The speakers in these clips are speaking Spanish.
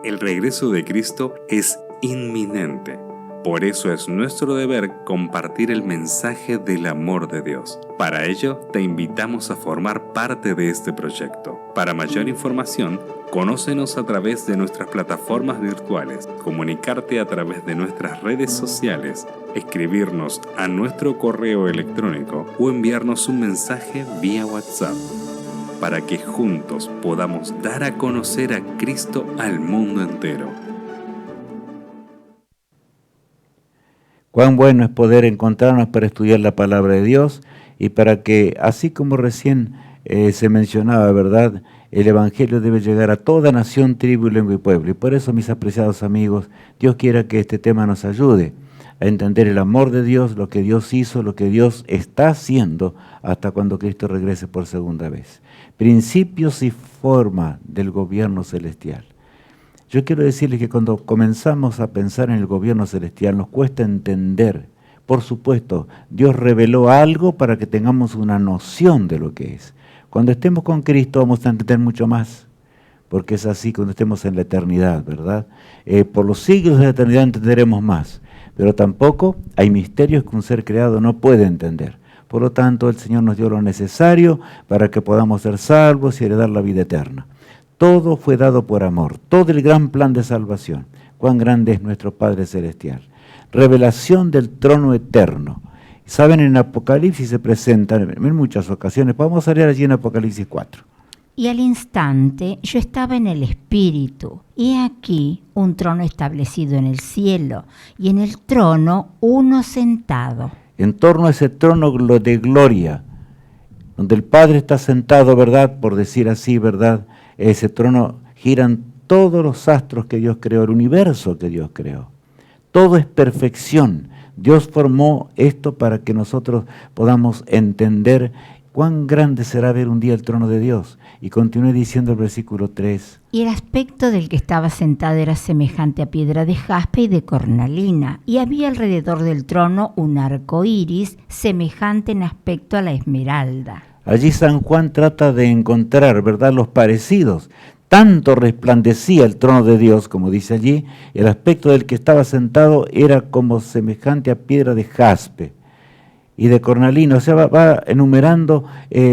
El regreso de Cristo es inminente. Por eso es nuestro deber compartir el mensaje del amor de Dios. Para ello, te invitamos a formar parte de este proyecto. Para mayor información, conócenos a través de nuestras plataformas virtuales, comunicarte a través de nuestras redes sociales, escribirnos a nuestro correo electrónico o enviarnos un mensaje vía WhatsApp, para que juntos podamos dar a conocer a Cristo al mundo entero. Cuán bueno es poder encontrarnos para estudiar la palabra de Dios y para que, así como recién se mencionaba, ¿verdad?, el Evangelio debe llegar a toda nación, tribu, lengua y pueblo. Y por eso, mis apreciados amigos, Dios quiera que este tema nos ayude a entender el amor de Dios, lo que Dios hizo, lo que Dios está haciendo hasta cuando Cristo regrese por segunda vez. Principios y forma del gobierno celestial. Yo quiero decirles que cuando comenzamos a pensar en el gobierno celestial nos cuesta entender. Por supuesto, Dios reveló algo para que tengamos una noción de lo que es. Cuando estemos con Cristo vamos a entender mucho más, porque es así cuando estemos en la eternidad, ¿verdad? Por los siglos de la eternidad entenderemos más, pero tampoco hay misterios que un ser creado no puede entender. Por lo tanto, el Señor nos dio lo necesario para que podamos ser salvos y heredar la vida eterna. Todo fue dado por amor, todo el gran plan de salvación. Cuán grande es nuestro Padre Celestial. Revelación del trono eterno. Saben, en Apocalipsis se presentan en muchas ocasiones. Vamos a leer allí en Apocalipsis 4. Y al instante yo estaba en el Espíritu, y aquí un trono establecido en el cielo, y en el trono uno sentado. En torno a ese trono de gloria, donde el Padre está sentado, ¿verdad?, por decir así, ¿verdad?, ese trono giran todos los astros que Dios creó, el universo que Dios creó. Todo es perfección. Dios formó esto para que nosotros podamos entender cuán grande será ver un día el trono de Dios. Y continúe diciendo el versículo 3. Y el aspecto del que estaba sentado era semejante a piedra de jaspe y de cornalina, y había alrededor del trono un arco iris semejante en aspecto a la esmeralda. Allí San Juan trata de encontrar, ¿verdad?, los parecidos. Tanto resplandecía el trono de Dios, como dice allí, el aspecto del que estaba sentado era como semejante a piedra de jaspe y de cornalina. O sea, va enumerando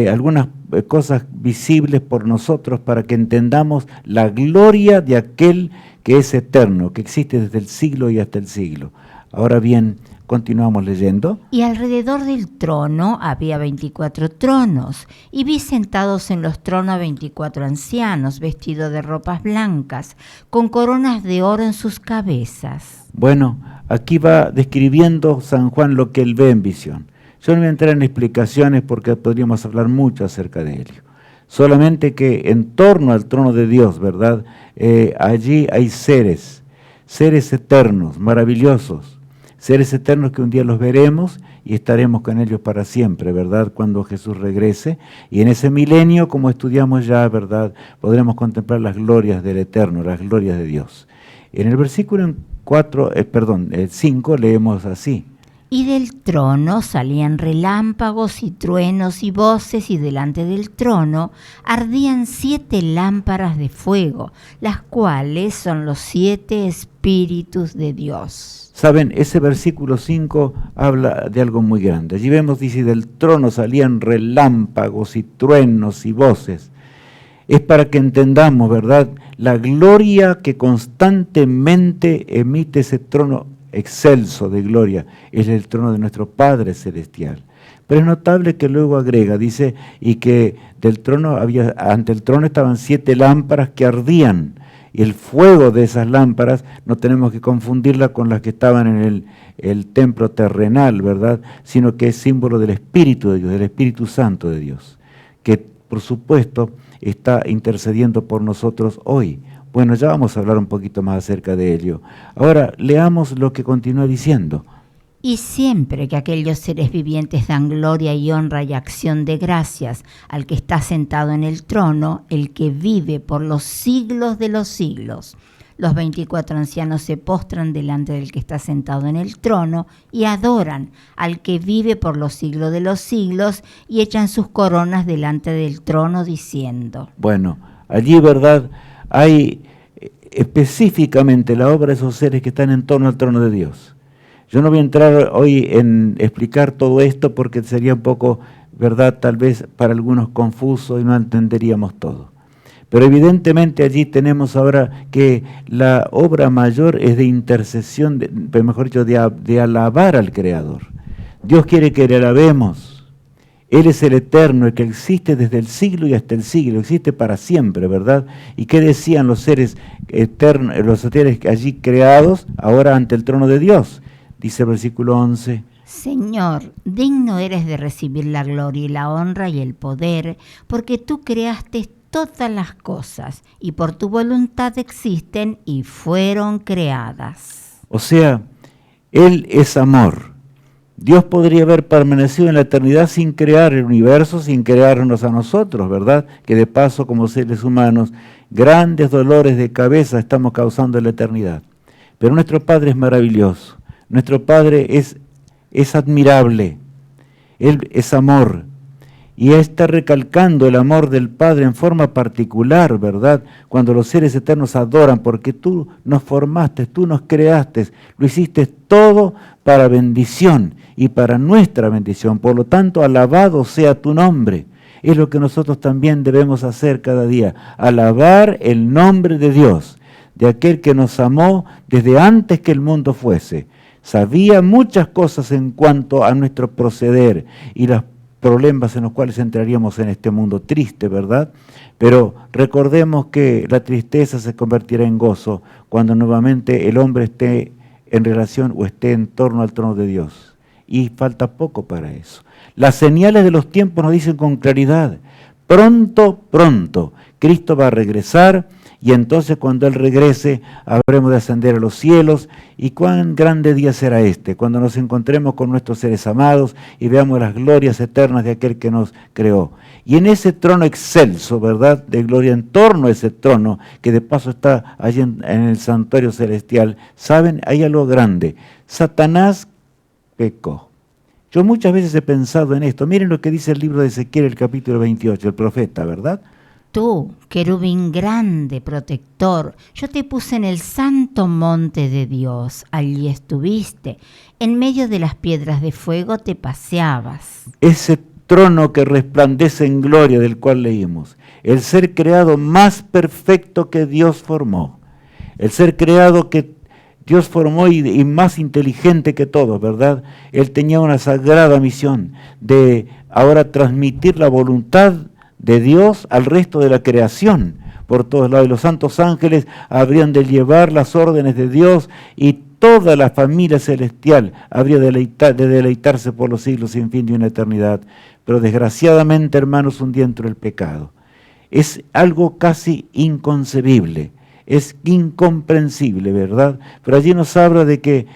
algunas cosas visibles por nosotros para que entendamos la gloria de aquel que es eterno, que existe desde el siglo y hasta el siglo. Ahora bien, continuamos leyendo. Y alrededor del trono había 24 tronos, y vi sentados en los tronos 24 ancianos, vestidos de ropas blancas, con coronas de oro en sus cabezas. Bueno, aquí va describiendo San Juan lo que él ve en visión. Yo no voy a entrar en explicaciones porque podríamos hablar mucho acerca de ello. Solamente que en torno al trono de Dios, ¿verdad?, allí hay seres eternos, maravillosos. Seres eternos que un día los veremos y estaremos con ellos para siempre, ¿verdad?, cuando Jesús regrese. Y en ese milenio, como estudiamos ya, ¿verdad?, podremos contemplar las glorias del Eterno, las glorias de Dios. En el versículo 5 leemos así. Y del trono salían relámpagos y truenos y voces, y delante del trono ardían 7 lámparas de fuego, las cuales son los 7 espíritus de Dios. Saben, ese versículo 5 habla de algo muy grande. Allí vemos, dice, del trono salían relámpagos y truenos y voces. Es para que entendamos, ¿verdad?, la gloria que constantemente emite ese trono excelso de gloria. Es el trono de nuestro Padre Celestial. Pero es notable que luego agrega, dice, y que del trono ante el trono estaban 7 lámparas que ardían. Y el fuego de esas lámparas no tenemos que confundirla con las que estaban en el templo terrenal, ¿verdad?, sino que es símbolo del Espíritu de Dios, del Espíritu Santo de Dios, que por supuesto está intercediendo por nosotros hoy. Bueno, ya vamos a hablar un poquito más acerca de ello. Ahora, leamos lo que continúa diciendo. Y siempre que aquellos seres vivientes dan gloria y honra y acción de gracias al que está sentado en el trono, el que vive por los siglos de los siglos, los 24 ancianos se postran delante del que está sentado en el trono y adoran al que vive por los siglos de los siglos y echan sus coronas delante del trono diciendo. Bueno, allí, ¿verdad?, hay específicamente la obra de esos seres que están en torno al trono de Dios. Yo no voy a entrar hoy en explicar todo esto porque sería un poco, ¿verdad?, tal vez para algunos confuso y no entenderíamos todo. Pero evidentemente allí tenemos ahora que la obra mayor es de intercesión, mejor dicho, de alabar al Creador. Dios quiere que le alabemos. Él es el eterno, el que existe desde el siglo y hasta el siglo, existe para siempre, ¿verdad? ¿Y qué decían los seres eternos, los seres allí creados, ahora ante el trono de Dios? Dice el versículo 11. Señor, digno eres de recibir la gloria y la honra y el poder, porque tú creaste todas las cosas, y por tu voluntad existen y fueron creadas. O sea, Él es amor. Dios podría haber permanecido en la eternidad sin crear el universo, sin crearnos a nosotros, ¿verdad? Que de paso, como seres humanos, grandes dolores de cabeza estamos causando en la eternidad. Pero nuestro Padre es maravilloso, nuestro Padre es admirable, Él es amor. Y está recalcando el amor del Padre en forma particular, ¿verdad? Cuando los seres eternos adoran, porque tú nos formaste, tú nos creaste, lo hiciste todo para bendición y para nuestra bendición. Por lo tanto, alabado sea tu nombre. Es lo que nosotros también debemos hacer cada día, alabar el nombre de Dios, de aquel que nos amó desde antes que el mundo fuese. Sabía muchas cosas en cuanto a nuestro proceder y las problemas en los cuales entraríamos en este mundo triste, ¿verdad? Pero recordemos que la tristeza se convertirá en gozo cuando nuevamente el hombre esté en relación o esté en torno al trono de Dios. Y falta poco para eso. Las señales de los tiempos nos dicen con claridad, pronto, pronto, Cristo va a regresar. Y entonces cuando Él regrese, habremos de ascender a los cielos. ¿Y cuán grande día será este? Cuando nos encontremos con nuestros seres amados y veamos las glorias eternas de aquel que nos creó. Y en ese trono excelso, ¿verdad?, de gloria, en torno a ese trono, que de paso está allí en el santuario celestial, ¿saben? Hay algo grande. Satanás pecó. Yo muchas veces he pensado en esto. Miren lo que dice el libro de Ezequiel, el capítulo 28, el profeta, ¿verdad? Tú, querubín grande, protector, yo te puse en el santo monte de Dios, allí estuviste, en medio de las piedras de fuego te paseabas. Ese trono que resplandece en gloria del cual leímos, el ser creado más perfecto que Dios formó, el ser creado que Dios formó y más inteligente que todos, ¿verdad? Él tenía una sagrada misión de ahora transmitir la voluntad de Dios al resto de la creación por todos lados. Y los santos ángeles habrían de llevar las órdenes de Dios y toda la familia celestial habría de deleitarse por los siglos sin fin de una eternidad. Pero desgraciadamente, hermanos, un día entró el pecado. Es algo casi inconcebible, es incomprensible, ¿verdad? Pero allí nos habla de que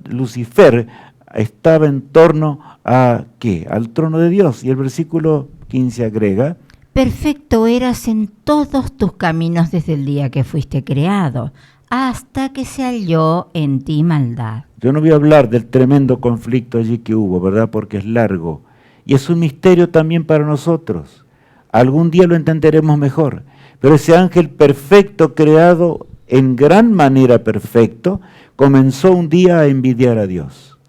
Lucifer estaba en torno a ¿qué? Al trono de Dios. Y el versículo 15 agrega, perfecto eras en todos tus caminos desde el día que fuiste creado, hasta que se halló en ti maldad. Yo no voy a hablar del tremendo conflicto allí que hubo, ¿verdad? Porque es largo. Y es un misterio también para nosotros. Algún día lo entenderemos mejor. Pero ese ángel perfecto, creado en gran manera perfecto, comenzó un día a envidiar a Dios.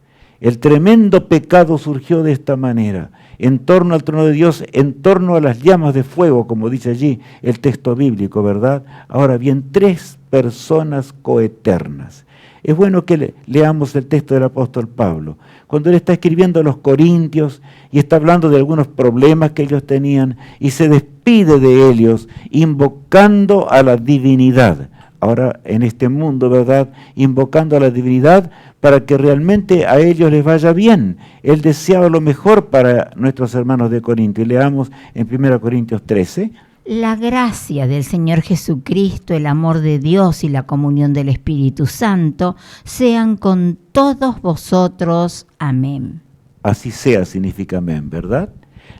El tremendo pecado surgió de esta manera, en torno al trono de Dios, en torno a las llamas de fuego, como dice allí el texto bíblico, ¿verdad? Ahora bien, 3 personas coeternas. Es bueno que leamos el texto del apóstol Pablo, cuando él está escribiendo a los Corintios y está hablando de algunos problemas que ellos tenían y se despide de ellos, invocando a la divinidad. Ahora en este mundo, ¿verdad? Invocando a la divinidad para que realmente a ellos les vaya bien. Él deseaba lo mejor para nuestros hermanos de Corinto. Y leamos en 1 Corintios 13. La gracia del Señor Jesucristo, el amor de Dios y la comunión del Espíritu Santo sean con todos vosotros. Amén. Así sea significa amén, ¿verdad?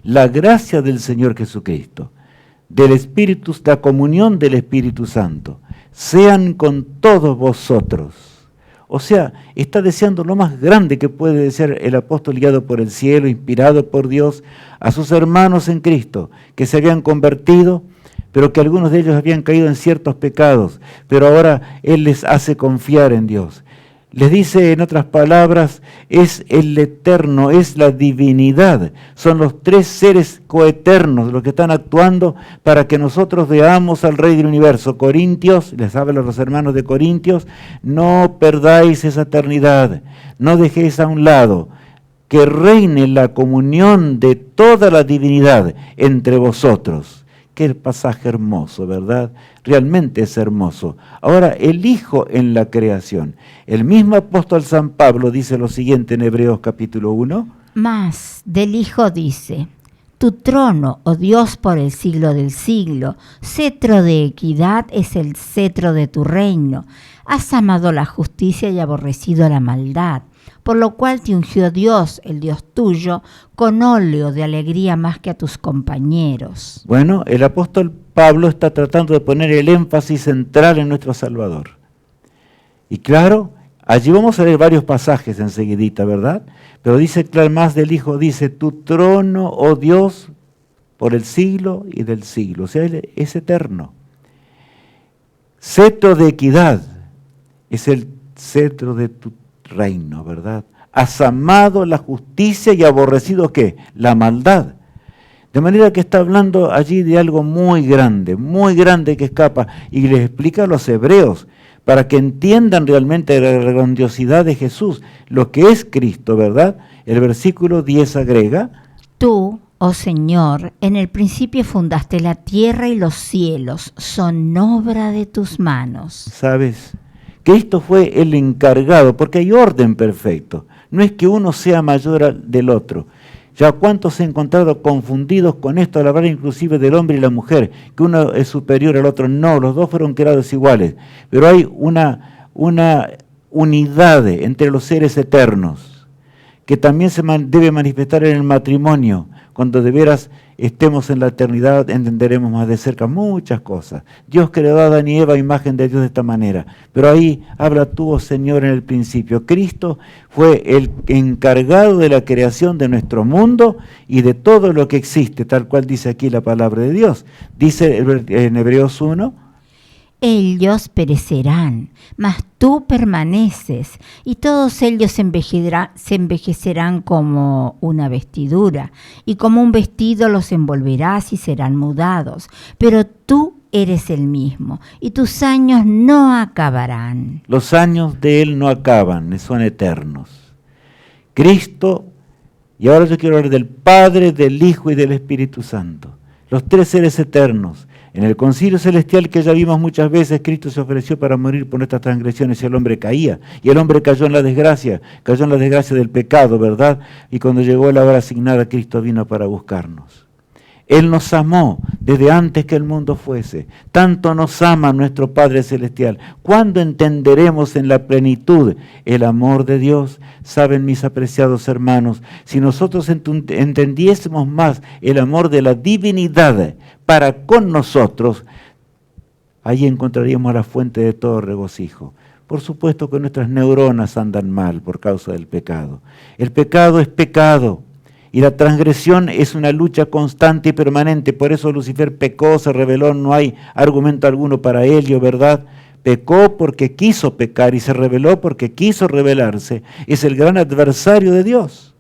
La gracia del Señor Jesucristo, del Espíritu, la comunión del Espíritu Santo, sean con todos vosotros. O sea, está deseando lo más grande que puede desear el apóstol guiado por el cielo, inspirado por Dios, a sus hermanos en Cristo, que se habían convertido, pero que algunos de ellos habían caído en ciertos pecados, pero ahora Él les hace confiar en Dios. Les dice, en otras palabras, es el eterno, es la divinidad. Son los tres seres coeternos los que están actuando para que nosotros veamos al Rey del Universo. Corintios, les hablo a los hermanos de Corintios, no perdáis esa eternidad, no dejéis a un lado, que reine la comunión de toda la divinidad entre vosotros. Qué pasaje hermoso, ¿verdad? Realmente es hermoso. Ahora, el Hijo en la creación. El mismo apóstol San Pablo dice lo siguiente en Hebreos capítulo 1. Mas del Hijo dice: tu trono, oh Dios, por el siglo del siglo, cetro de equidad es el cetro de tu reino. Has amado la justicia y aborrecido la maldad, por lo cual te ungió Dios, el Dios tuyo, con óleo de alegría más que a tus compañeros. Bueno, el apóstol Pablo está tratando de poner el énfasis central en nuestro Salvador. Y claro, allí vamos a leer varios pasajes enseguidita, ¿verdad? Pero dice, claro, más del Hijo, dice, tu trono, oh Dios, por el siglo y del siglo. O sea, Él es eterno. Cetro de equidad es el cetro de tu reino, ¿verdad? Has amado la justicia y aborrecido, ¿qué? La maldad. De manera que está hablando allí de algo muy grande que escapa, y les explica a los hebreos, para que entiendan realmente la grandiosidad de Jesús, lo que es Cristo, ¿verdad? El versículo 10 agrega: tú, oh Señor, en el principio fundaste la tierra y los cielos, son obra de tus manos. ¿Sabes? Cristo fue el encargado, porque hay orden perfecto. No es que uno sea mayor del otro. Ya cuántos se han encontrado confundidos con esto al hablar inclusive del hombre y la mujer, que uno es superior al otro. No, los dos fueron creados iguales. Pero hay una unidad entre los seres eternos, que también se debe manifestar en el matrimonio. Cuando de veras estemos en la eternidad, entenderemos más de cerca muchas cosas. Dios creó a Adán y Eva, imagen de Dios, de esta manera. Pero ahí habla tú, oh Señor, en el principio. Cristo fue el encargado de la creación de nuestro mundo y de todo lo que existe, tal cual dice aquí la palabra de Dios. Dice en Hebreos 1, ellos perecerán, mas tú permaneces, y todos ellos se envejecerán como una vestidura, y como un vestido los envolverás y serán mudados. Pero tú eres el mismo, y tus años no acabarán. Los años de Él no acaban, son eternos. Cristo, y ahora yo quiero hablar del Padre, del Hijo y del Espíritu Santo, los tres seres eternos. En el concilio celestial que ya vimos muchas veces, Cristo se ofreció para morir por nuestras transgresiones y el hombre caía. Y el hombre cayó en la desgracia del pecado, ¿verdad? Y cuando llegó la hora asignada, Cristo vino para buscarnos. Él nos amó desde antes que el mundo fuese. Tanto nos ama nuestro Padre Celestial. ¿Cuándo entenderemos en la plenitud el amor de Dios? Saben, mis apreciados hermanos, si nosotros entendiésemos más el amor de la divinidad para con nosotros, ahí encontraríamos la fuente de todo regocijo. Por supuesto que nuestras neuronas andan mal por causa del pecado. El pecado es pecado. Y la transgresión es una lucha constante y permanente. Por eso Lucifer pecó, se rebeló, no hay argumento alguno para ello, ¿verdad? Pecó porque quiso pecar y se rebeló porque quiso rebelarse. Es el gran adversario de Dios.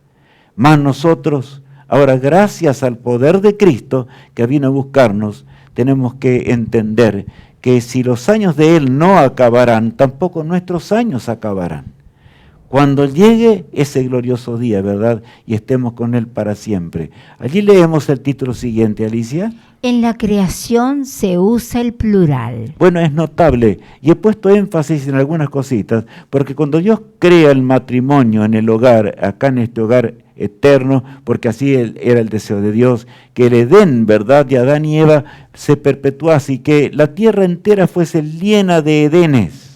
Mas nosotros, ahora gracias al poder de Cristo que vino a buscarnos, tenemos que entender que si los años de Él no acabarán, tampoco nuestros años acabarán. Cuando llegue ese glorioso día, ¿verdad? Y estemos con Él para siempre. Allí leemos el título siguiente, Alicia. En la creación se usa el plural. Bueno, es notable. Y he puesto énfasis en algunas cositas, porque cuando Dios crea el matrimonio en el hogar, acá en este hogar eterno, porque así era el deseo de Dios, que el Edén, ¿verdad?, de Adán y Eva se perpetuase y que la tierra entera fuese llena de Edenes.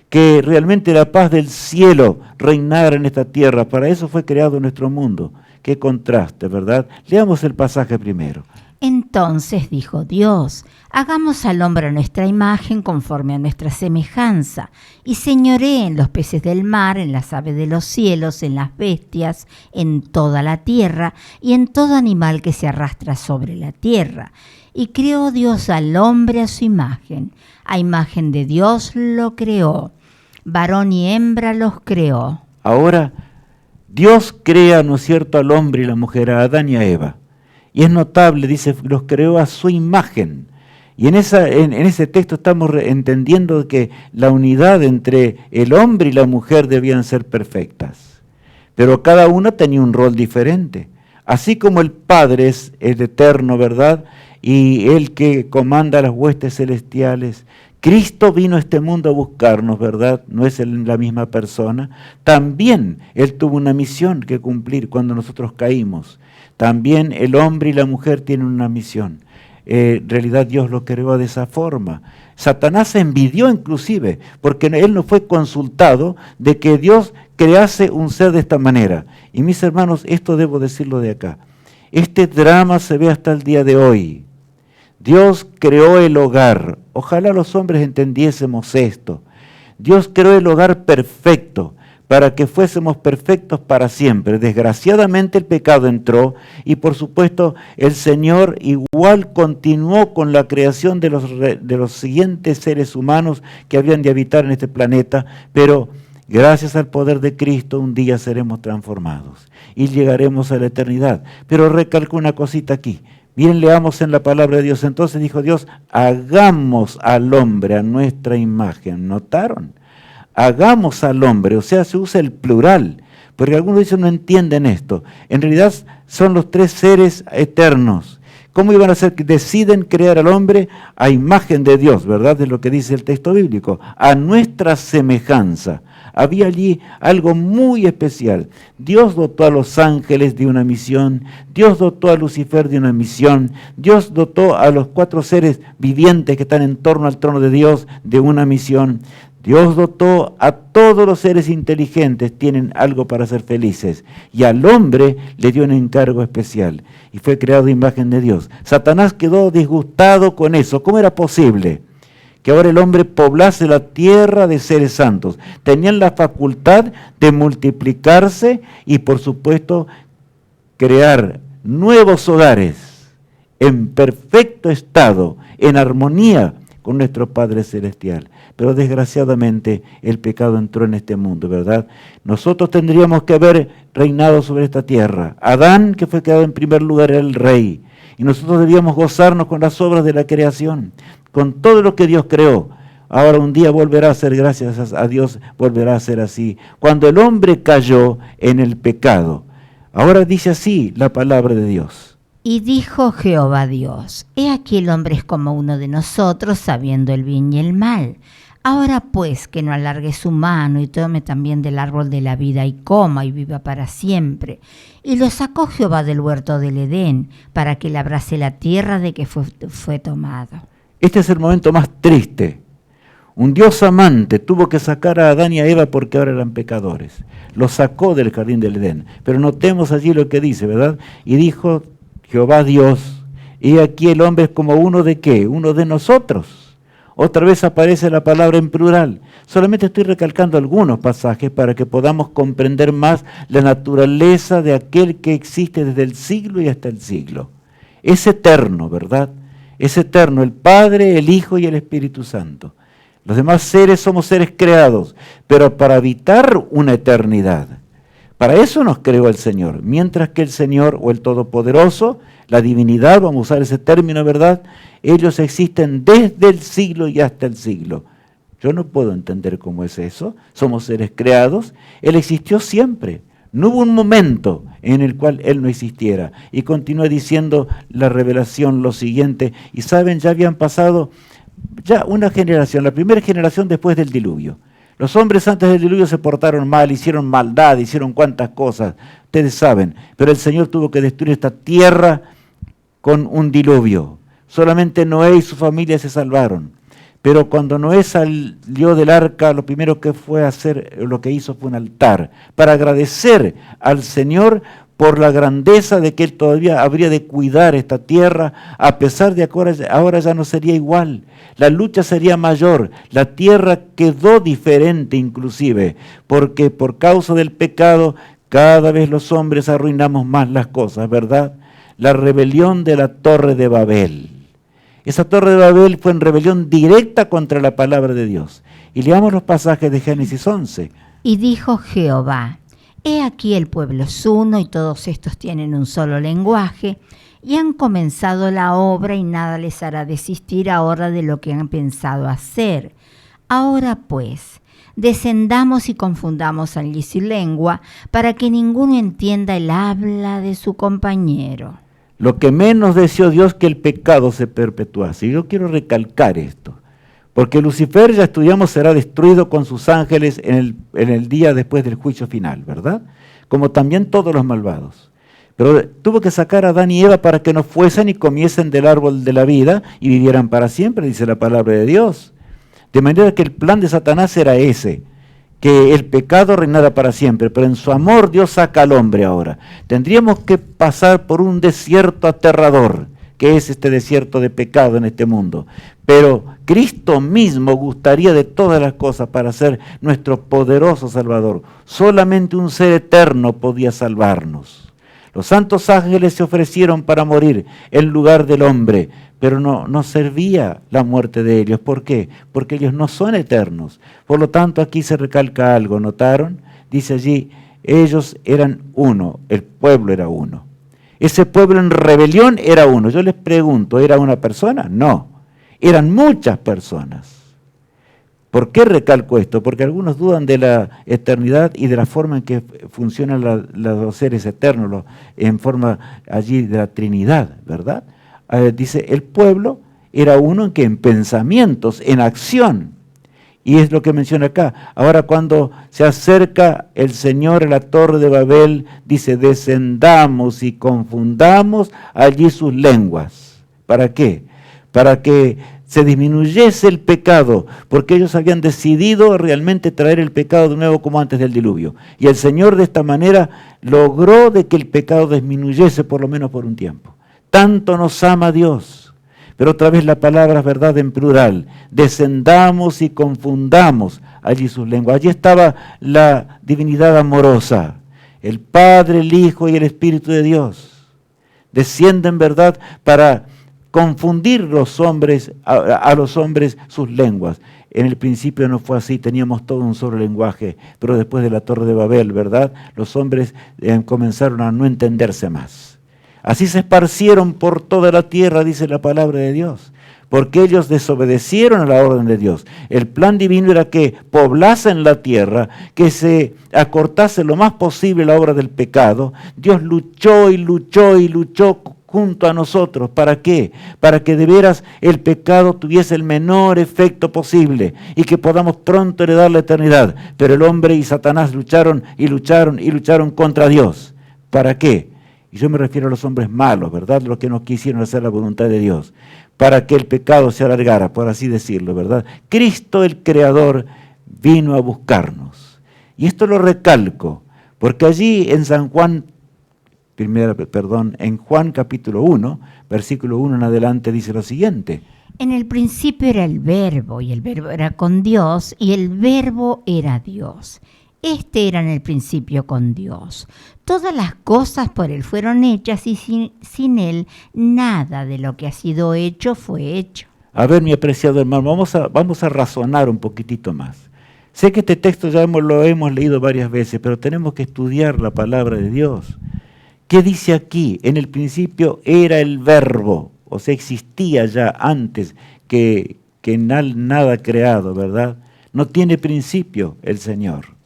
Que realmente la paz del cielo reinara en esta tierra. Para eso fue creado nuestro mundo. Qué contraste, ¿verdad? Leamos el pasaje primero. Entonces dijo Dios: hagamos al hombre a nuestra imagen, conforme a nuestra semejanza, y señoree en los peces del mar, en las aves de los cielos, en las bestias, en toda la tierra, y en todo animal que se arrastra sobre la tierra. Y creó Dios al hombre a su imagen. A imagen de Dios lo creó. Varón y hembra los creó. Ahora, Dios crea, ¿no es cierto?, al hombre y la mujer, a Adán y a Eva. Y es notable, dice, los creó a su imagen. Y en ese texto estamos entendiendo que la unidad entre el hombre y la mujer debían ser perfectas. Pero cada una tenía un rol diferente. Así como el Padre es el eterno, ¿verdad?, y el que comanda las huestes celestiales, Cristo vino a este mundo a buscarnos, ¿verdad? No es la misma persona. También Él tuvo una misión que cumplir cuando nosotros caímos. También el hombre y la mujer tienen una misión. En realidad Dios lo creó de esa forma. Satanás se envidió inclusive, porque él no fue consultado de que Dios crease un ser de esta manera. Y mis hermanos, esto debo decirlo de acá. Este drama se ve hasta el día de hoy. Dios creó el hogar. Ojalá los hombres entendiésemos esto. Dios creó el hogar perfecto para que fuésemos perfectos para siempre. Desgraciadamente el pecado entró y por supuesto el Señor igual continuó con la creación de los siguientes seres humanos que habían de habitar en este planeta, pero gracias al poder de Cristo un día seremos transformados y llegaremos a la eternidad. Pero recalco una cosita aquí. Bien, leamos en la palabra de Dios. Entonces dijo Dios: hagamos al hombre a nuestra imagen. ¿Notaron? Hagamos al hombre, o sea, se usa el plural, porque algunos dicen no entienden esto. En realidad son los tres seres eternos. ¿Cómo iban a ser que deciden crear al hombre a imagen de Dios, verdad? Es lo que dice el texto bíblico, a nuestra semejanza. Había allí algo muy especial. Dios dotó a los ángeles de una misión, Dios dotó a Lucifer de una misión, Dios dotó a los 4 seres vivientes que están en torno al trono de Dios de una misión. Dios dotó a todos los seres inteligentes, tienen algo para ser felices. Y al hombre le dio un encargo especial y fue creado a imagen de Dios. Satanás quedó disgustado con eso. ¿Cómo era posible que ahora el hombre poblase la tierra de seres santos? Tenían la facultad de multiplicarse y por supuesto crear nuevos hogares en perfecto estado, en armonía con nuestro Padre Celestial. Pero desgraciadamente el pecado entró en este mundo, ¿verdad? Nosotros tendríamos que haber reinado sobre esta tierra. Adán, que fue creado en primer lugar, era el rey. Y nosotros debíamos gozarnos con las obras de la creación, con todo lo que Dios creó. Ahora un día volverá a ser, gracias a Dios, volverá a ser así. Cuando el hombre cayó en el pecado. Ahora dice así la palabra de Dios. Y dijo Jehová Dios: he aquí el hombre es como uno de nosotros, sabiendo el bien y el mal. Ahora pues, que no alargue su mano y tome también del árbol de la vida y coma y viva para siempre. Y lo sacó Jehová del huerto del Edén, para que labrase la tierra de que fue tomado. Este es el momento más triste. Un Dios amante tuvo que sacar a Adán y a Eva porque ahora eran pecadores. Los sacó del jardín del Edén. Pero notemos allí lo que dice, ¿verdad? Y dijo Jehová Dios: y aquí el hombre es como uno de ¿qué? Uno de nosotros. Otra vez aparece la palabra en plural. Solamente estoy recalcando algunos pasajes para que podamos comprender más la naturaleza de aquel que existe desde el siglo y hasta el siglo. Es eterno, ¿verdad? Es eterno, el Padre, el Hijo y el Espíritu Santo. Los demás seres somos seres creados, pero para habitar una eternidad. Para eso nos creó el Señor, mientras que el Señor o el Todopoderoso, la divinidad, vamos a usar ese término, ¿verdad? Ellos existen desde el siglo y hasta el siglo. Yo no puedo entender cómo es eso. Somos seres creados. Él existió siempre. No hubo un momento en el cual Él no existiera. Y continúa diciendo la revelación lo siguiente. Y saben, ya habían pasado ya una generación, la primera generación después del diluvio. Los hombres antes del diluvio se portaron mal, hicieron maldad, hicieron cuantas cosas, ustedes saben. Pero el Señor tuvo que destruir esta tierra con un diluvio. Solamente Noé y su familia se salvaron. Pero cuando Noé salió del arca, lo primero que fue a hacer, lo que hizo fue un altar, para agradecer al Señor por la grandeza de que Él todavía habría de cuidar esta tierra, a pesar de que ahora ya no sería igual. La lucha sería mayor, la tierra quedó diferente inclusive, porque por causa del pecado cada vez los hombres arruinamos más las cosas, ¿verdad? La rebelión de la Torre de Babel. Esa Torre de Babel fue en rebelión directa contra la palabra de Dios. Y leamos los pasajes de Génesis 11. Y dijo Jehová: He aquí el pueblo es uno y todos estos tienen un solo lenguaje y han comenzado la obra y nada les hará desistir ahora de lo que han pensado hacer. Ahora pues, descendamos y confundamos allí su lengua para que ninguno entienda el habla de su compañero. Lo que menos deseó Dios que el pecado se perpetuase. Y yo quiero recalcar esto, porque Lucifer, ya estudiamos, será destruido con sus ángeles en el día después del juicio final, ¿verdad? Como también todos los malvados. Pero tuvo que sacar a Adán y Eva para que no fuesen y comiesen del árbol de la vida y vivieran para siempre, dice la palabra de Dios. De manera que el plan de Satanás era ese, que el pecado reinara para siempre, pero en su amor Dios saca al hombre ahora. Tendríamos que pasar por un desierto aterrador, que es este desierto de pecado en este mundo. Pero Cristo mismo gustaría de todas las cosas para ser nuestro poderoso Salvador. Solamente un ser eterno podía salvarnos. Los santos ángeles se ofrecieron para morir en lugar del hombre, pero no servía la muerte de ellos. ¿Por qué? Porque ellos no son eternos. Por lo tanto, aquí se recalca algo, ¿notaron? Dice allí, ellos eran uno, el pueblo era uno. Ese pueblo en rebelión era uno. Yo les pregunto, ¿era una persona? No, eran muchas personas. ¿Por qué recalco esto? Porque algunos dudan de la eternidad y de la forma en que funcionan los seres eternos, en forma allí de la Trinidad, ¿verdad? Dice, el pueblo era uno en pensamientos, en acción. Y es lo que menciona acá. Ahora cuando se acerca el Señor a la Torre de Babel, dice, descendamos y confundamos allí sus lenguas. ¿Para qué? Para que se disminuyese el pecado, porque ellos habían decidido realmente traer el pecado de nuevo como antes del diluvio. Y el Señor de esta manera logró de que el pecado disminuyese por lo menos por un tiempo. Tanto nos ama Dios. Pero otra vez la palabra es verdad en plural. Descendamos y confundamos allí sus lenguas. Allí estaba la divinidad amorosa, el Padre, el Hijo y el Espíritu de Dios. Descienden, ¿verdad?, para confundir los hombres, a los hombres sus lenguas. En el principio no fue así, teníamos todo un solo lenguaje, pero después de la Torre de Babel, ¿verdad?, los hombres comenzaron a no entenderse más. Así se esparcieron por toda la tierra, dice la palabra de Dios, porque ellos desobedecieron a la orden de Dios. El plan divino era que poblasen la tierra, que se acortase lo más posible la obra del pecado. Dios luchó y luchó y luchó junto a nosotros. ¿Para qué? Para que de veras el pecado tuviese el menor efecto posible y que podamos pronto heredar la eternidad. Pero el hombre y Satanás lucharon y lucharon y lucharon contra Dios. ¿Para qué? Y yo me refiero a los hombres malos, ¿verdad? Los que no quisieron hacer la voluntad de Dios. Para que el pecado se alargara, por así decirlo, ¿verdad? Cristo, el Creador, vino a buscarnos. Y esto lo recalco, porque allí en en Juan capítulo 1, versículo 1 en adelante, dice lo siguiente. En el principio era el Verbo, y el Verbo era con Dios, y el Verbo era Dios. Este era en el principio con Dios. Todas las cosas por Él fueron hechas, y sin Él nada de lo que ha sido hecho fue hecho. A ver, mi apreciado hermano, vamos a razonar un poquitito más. Sé que este texto ya lo hemos leído varias veces, pero tenemos que estudiar la palabra de Dios. ¿Qué dice aquí? En el principio era el Verbo, o sea, existía ya antes que nada creado, ¿verdad? No tiene principio el Señor.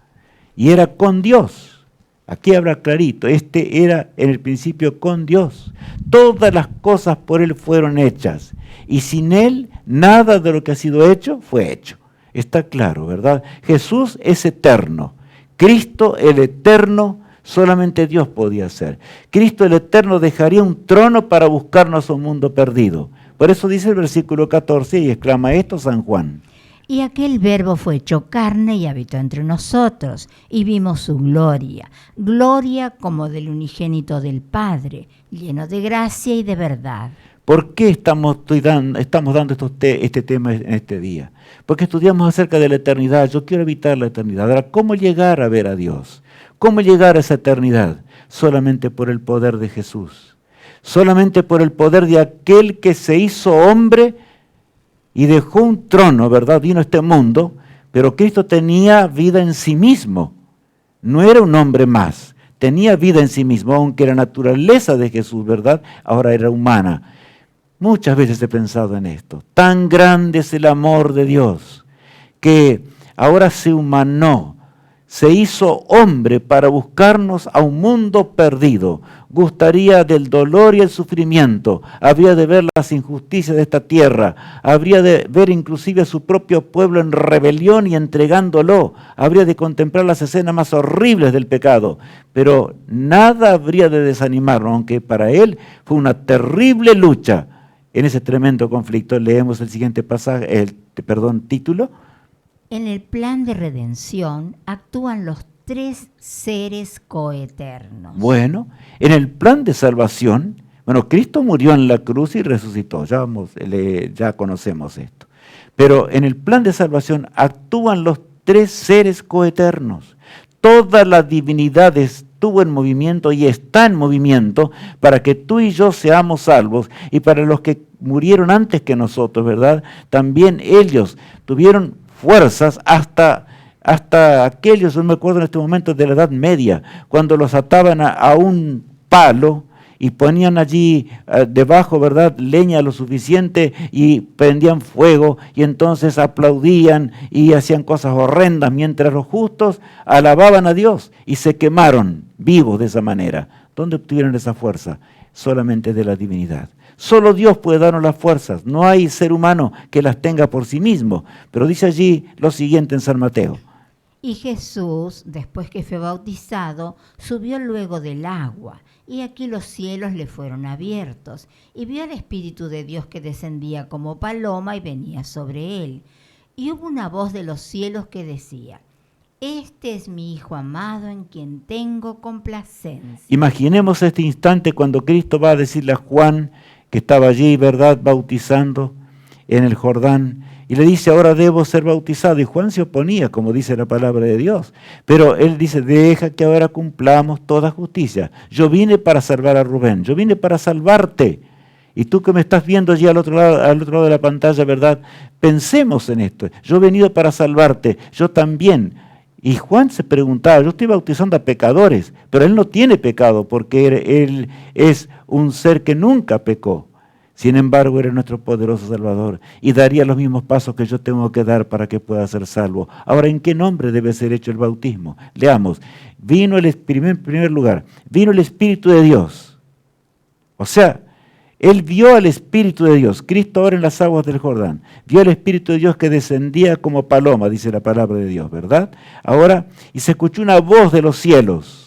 Y era con Dios. Aquí habla clarito, era en el principio con Dios. Todas las cosas por Él fueron hechas. Y sin Él, nada de lo que ha sido hecho fue hecho. Está claro, ¿verdad? Jesús es eterno. Cristo, el eterno, solamente Dios podía hacer. Cristo, el eterno, dejaría un trono para buscarnos a un mundo perdido. Por eso dice el versículo 14 y exclama esto San Juan. Y aquel Verbo fue hecho carne y habitó entre nosotros, y vimos su gloria, gloria como del unigénito del Padre, lleno de gracia y de verdad. ¿Por qué estamos dando este tema en este día? Porque estudiamos acerca de la eternidad. Yo quiero evitar la eternidad. Ahora, ¿cómo llegar a ver a Dios? ¿Cómo llegar a esa eternidad? Solamente por el poder de Jesús. Solamente por el poder de aquel que se hizo hombre y dejó un trono, ¿verdad? Vino a este mundo, pero Cristo tenía vida en sí mismo. No era un hombre más. Tenía vida en sí mismo, aunque la naturaleza de Jesús, ¿verdad? Ahora era humana. Muchas veces he pensado en esto. Tan grande es el amor de Dios que ahora se humanó, se hizo hombre para buscarnos a un mundo perdido. Gustaría del dolor y el sufrimiento, habría de ver las injusticias de esta tierra, habría de ver inclusive a su propio pueblo en rebelión y entregándolo, habría de contemplar las escenas más horribles del pecado, pero nada habría de desanimarlo, aunque para él fue una terrible lucha. En ese tremendo conflicto leemos el siguiente pasaje, título. En el plan de redención actúan los tres seres coeternos. Bueno, en el plan de salvación, Cristo murió en la cruz y resucitó, ya conocemos esto. Pero en el plan de salvación actúan los tres seres coeternos. Toda la divinidad estuvo en movimiento y está en movimiento para que tú y yo seamos salvos y para los que murieron antes que nosotros, ¿verdad? También ellos tuvieron fuerzas hasta aquellos, no me acuerdo en este momento, de la Edad Media, cuando los ataban a un palo y ponían allí debajo, ¿verdad?, leña lo suficiente y prendían fuego y entonces aplaudían y hacían cosas horrendas mientras los justos alababan a Dios y se quemaron vivos de esa manera. ¿Dónde obtuvieron esa fuerza? Solamente de la divinidad. Solo Dios puede darnos las fuerzas, no hay ser humano que las tenga por sí mismo. Pero dice allí lo siguiente en San Mateo. Y Jesús, después que fue bautizado, subió luego del agua, y aquí los cielos le fueron abiertos, y vio al Espíritu de Dios que descendía como paloma y venía sobre él. Y hubo una voz de los cielos que decía: Este es mi Hijo amado en quien tengo complacencia. Imaginemos este instante cuando Cristo va a decirle a Juan, que estaba allí, ¿verdad?, bautizando en el Jordán, y le dice: ahora debo ser bautizado. Y Juan se oponía, como dice la palabra de Dios. Pero él dice: deja que ahora cumplamos toda justicia. Yo vine para salvar a Rubén, yo vine para salvarte. Y tú que me estás viendo allí al otro lado de la pantalla, ¿verdad? Pensemos en esto. Yo he venido para salvarte, yo también. Y Juan se preguntaba: yo estoy bautizando a pecadores, pero él no tiene pecado porque él es un ser que nunca pecó. Sin embargo, eres nuestro poderoso Salvador y daría los mismos pasos que yo tengo que dar para que pueda ser salvo. Ahora, ¿en qué nombre debe ser hecho el bautismo? Leamos. En primer lugar, vino el Espíritu de Dios. O sea, él vio al Espíritu de Dios. Cristo ahora en las aguas del Jordán. Vio al Espíritu de Dios que descendía como paloma, dice la palabra de Dios, ¿verdad? Ahora, y se escuchó una voz de los cielos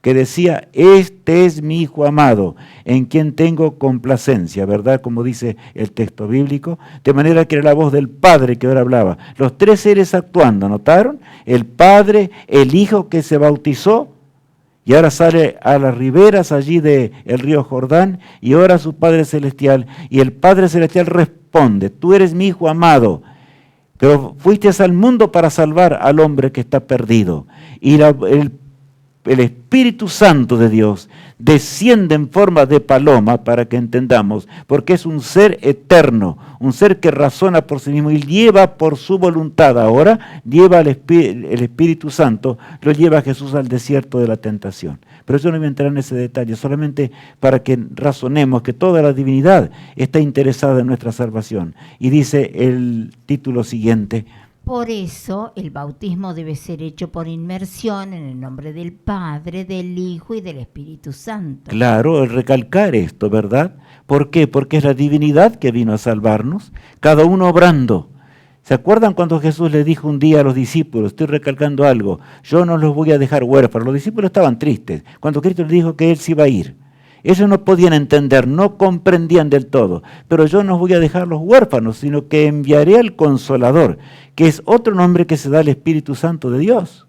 que decía: este es mi Hijo amado, en quien tengo complacencia, ¿verdad? Como dice el texto bíblico, de manera que era la voz del Padre que ahora hablaba. Los tres seres actuando, ¿notaron? El Padre, el Hijo que se bautizó, y ahora sale a las riberas allí del río Jordán, y ora a su Padre Celestial, y el Padre Celestial responde: tú eres mi Hijo amado, pero fuiste al mundo para salvar al hombre que está perdido. Y el Espíritu Santo de Dios desciende en forma de paloma, para que entendamos, porque es un ser eterno, un ser que razona por sí mismo y lleva por su voluntad. Ahora lleva el Espíritu Santo, lo lleva a Jesús al desierto de la tentación. Pero yo no voy a entrar en ese detalle, solamente para que razonemos que toda la divinidad está interesada en nuestra salvación. Y dice el título siguiente: por eso el bautismo debe ser hecho por inmersión en el nombre del Padre, del Hijo y del Espíritu Santo. Claro, el recalcar esto, ¿verdad? ¿Por qué? Porque es la divinidad que vino a salvarnos, cada uno obrando. ¿Se acuerdan cuando Jesús le dijo un día a los discípulos? Estoy recalcando algo: yo no los voy a dejar huérfanos. Los discípulos estaban tristes cuando Cristo les dijo que Él se iba a ir. Ellos no podían entender, no comprendían del todo. Pero yo no voy a dejar los huérfanos, sino que enviaré al Consolador, que es otro nombre que se da al Espíritu Santo de Dios.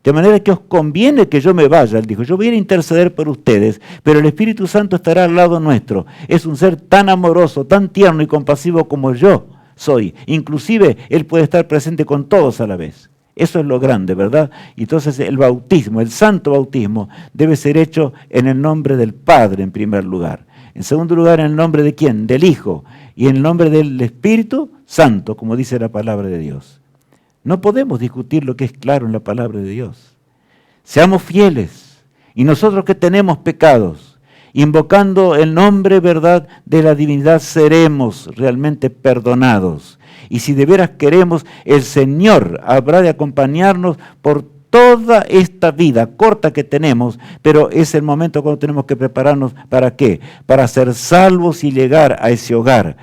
De manera que os conviene que yo me vaya, él dijo, yo voy a interceder por ustedes, pero el Espíritu Santo estará al lado nuestro. Es un ser tan amoroso, tan tierno y compasivo como yo soy. Inclusive, él puede estar presente con todos a la vez. Eso es lo grande, ¿verdad? Y entonces el bautismo, el santo bautismo, debe ser hecho en el nombre del Padre en primer lugar. En segundo lugar, en el nombre de ¿quién? Del Hijo. Y en el nombre del Espíritu Santo, como dice la palabra de Dios. No podemos discutir lo que es claro en la palabra de Dios. Seamos fieles. Y nosotros que tenemos pecados, invocando el nombre, ¿verdad?, de la divinidad, seremos realmente perdonados. Y si de veras queremos, el Señor habrá de acompañarnos por toda esta vida corta que tenemos, pero es el momento cuando tenemos que prepararnos, ¿para qué? Para ser salvos y llegar a ese hogar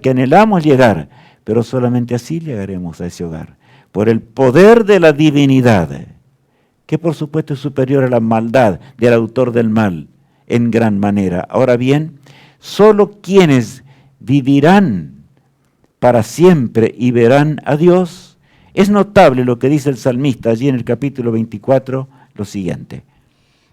que anhelamos llegar, pero solamente así llegaremos a ese hogar, por el poder de la divinidad, que por supuesto es superior a la maldad del autor del mal, en gran manera. Ahora bien, solo quienes vivirán para siempre y verán a Dios. Es notable lo que dice el salmista allí en el capítulo 24, lo siguiente.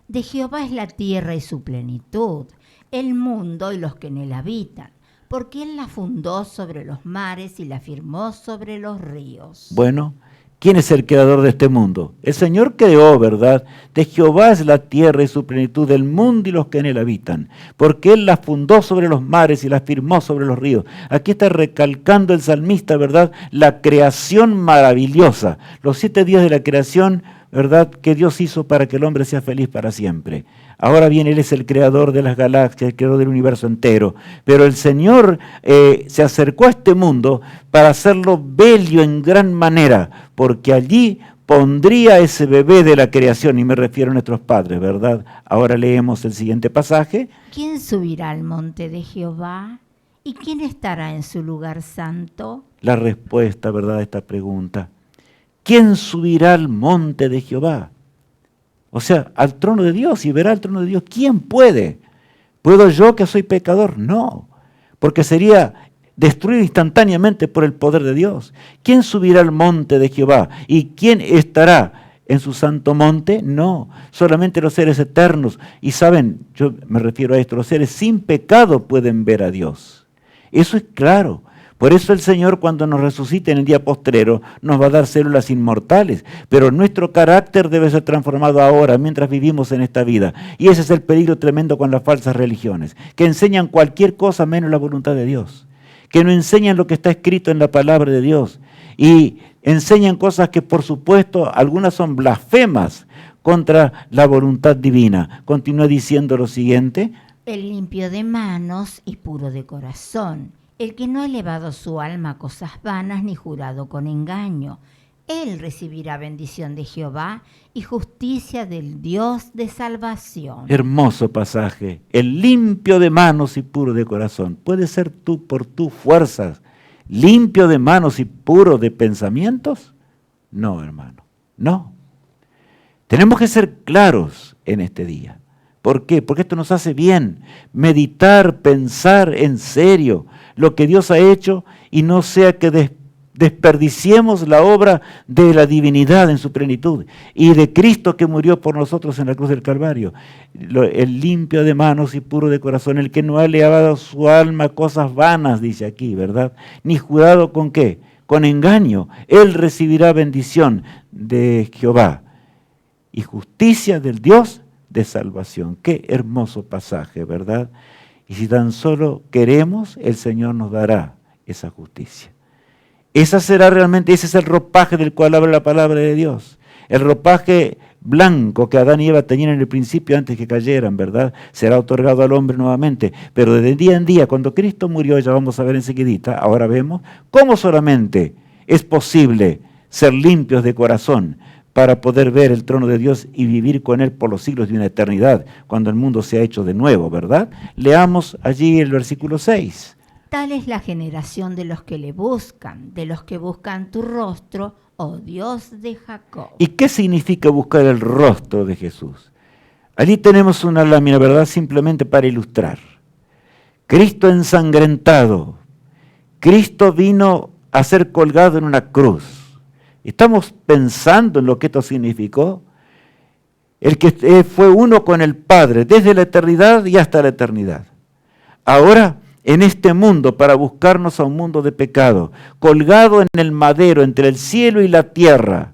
De Jehová es la tierra y su plenitud, el mundo y los que en él habitan, porque él la fundó sobre los mares y la firmó sobre los ríos. Bueno, ¿quién es el creador de este mundo? El Señor creó, ¿verdad? De Jehová es la tierra y su plenitud, el mundo y los que en él habitan, porque él la fundó sobre los mares y la firmó sobre los ríos. Aquí está recalcando el salmista, ¿verdad?, la creación maravillosa, los 7 días de la creación, ¿verdad?, que Dios hizo para que el hombre sea feliz para siempre. Ahora bien, Él es el creador de las galaxias, el creador del universo entero. Pero el Señor se acercó a este mundo para hacerlo bello en gran manera, porque allí pondría ese bebé de la creación, y me refiero a nuestros padres, ¿verdad? Ahora leemos el siguiente pasaje. ¿Quién subirá al monte de Jehová? ¿Y quién estará en su lugar santo? La respuesta, ¿verdad?, a esta pregunta. ¿Quién subirá al monte de Jehová? O sea, al trono de Dios, y verá el trono de Dios. ¿Quién puede? ¿Puedo yo que soy pecador? No, porque sería destruido instantáneamente por el poder de Dios. ¿Quién subirá al monte de Jehová? ¿Y quién estará en su santo monte? No, solamente los seres eternos. Y saben, yo me refiero a esto, los seres sin pecado pueden ver a Dios. Eso es claro. Por eso el Señor, cuando nos resucite en el día postrero, nos va a dar células inmortales. Pero nuestro carácter debe ser transformado ahora, mientras vivimos en esta vida. Y ese es el peligro tremendo con las falsas religiones, que enseñan cualquier cosa menos la voluntad de Dios, que no enseñan lo que está escrito en la palabra de Dios, y enseñan cosas que, por supuesto, algunas son blasfemas contra la voluntad divina. Continúa diciendo lo siguiente. El limpio de manos y puro de corazón, el que no ha elevado su alma a cosas vanas ni jurado con engaño, él recibirá bendición de Jehová y justicia del Dios de salvación. Hermoso pasaje. El limpio de manos y puro de corazón. ¿Puede ser tú por tus fuerzas limpio de manos y puro de pensamientos? No, hermano, no. Tenemos que ser claros en este día. ¿Por qué? Porque esto nos hace bien meditar, pensar en serio lo que Dios ha hecho, y no sea que desperdiciemos la obra de la divinidad en su plenitud y de Cristo que murió por nosotros en la cruz del Calvario. El limpio de manos y puro de corazón, el que no ha elevado su alma a cosas vanas, dice aquí, ¿verdad? Ni jurado con qué, con engaño, él recibirá bendición de Jehová y justicia del Dios de salvación. Qué hermoso pasaje, ¿verdad? Y si tan solo queremos, el Señor nos dará esa justicia. Esa será realmente, ese es el ropaje del cual habla la palabra de Dios. El ropaje blanco que Adán y Eva tenían en el principio antes que cayeran, ¿verdad? Será otorgado al hombre nuevamente. Pero de día en día, cuando Cristo murió, ya vamos a ver enseguidita, ahora vemos cómo solamente es posible ser limpios de corazón para poder ver el trono de Dios y vivir con Él por los siglos de una eternidad, cuando el mundo se ha hecho de nuevo, ¿verdad? Leamos allí el versículo 6. Tal es la generación de los que le buscan, de los que buscan tu rostro, oh Dios de Jacob. ¿Y qué significa buscar el rostro de Jesús? Allí tenemos una lámina, ¿verdad? Simplemente para ilustrar. Cristo ensangrentado. Cristo vino a ser colgado en una cruz. ¿Estamos pensando en lo que esto significó? El que fue uno con el Padre desde la eternidad y hasta la eternidad. Ahora, en este mundo, para buscarnos a un mundo de pecado, colgado en el madero entre el cielo y la tierra,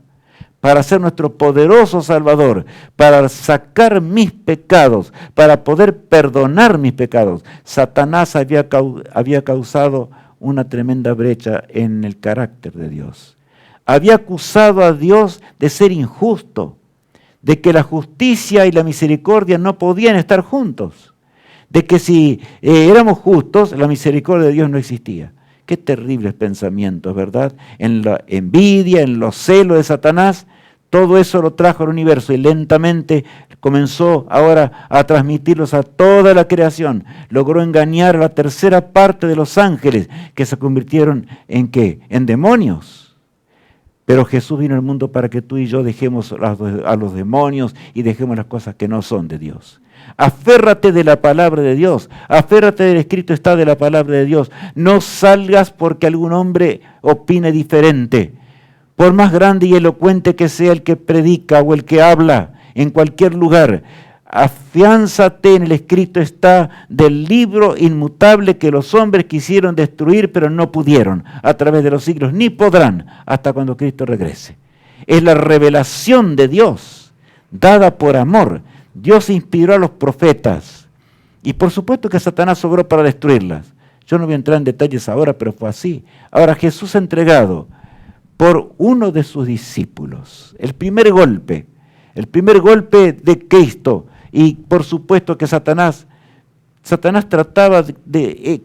para ser nuestro poderoso Salvador, para sacar mis pecados, para poder perdonar mis pecados. Satanás había causado una tremenda brecha en el carácter de Dios. Había acusado a Dios de ser injusto, de que la justicia y la misericordia no podían estar juntos, de que si éramos justos, la misericordia de Dios no existía. Qué terribles pensamientos, ¿verdad? En la envidia, en los celos de Satanás, todo eso lo trajo al universo y lentamente comenzó ahora a transmitirlos a toda la creación. Logró engañar a la tercera parte de los ángeles, que se convirtieron ¿en qué? En demonios. Pero Jesús vino al mundo para que tú y yo dejemos a los demonios y dejemos las cosas que no son de Dios. Aférrate de la palabra de Dios, aférrate del escrito está de la palabra de Dios. No salgas porque algún hombre opine diferente. Por más grande y elocuente que sea el que predica o el que habla en cualquier lugar, afiánzate en el escrito está del libro inmutable que los hombres quisieron destruir, pero no pudieron a través de los siglos, ni podrán hasta cuando Cristo regrese. Es la revelación de Dios, dada por amor. Dios inspiró a los profetas y por supuesto que Satanás obró para destruirlas. Yo no voy a entrar en detalles ahora, pero fue así. Ahora Jesús entregado por uno de sus discípulos. El primer golpe de Cristo. Y por supuesto que Satanás trataba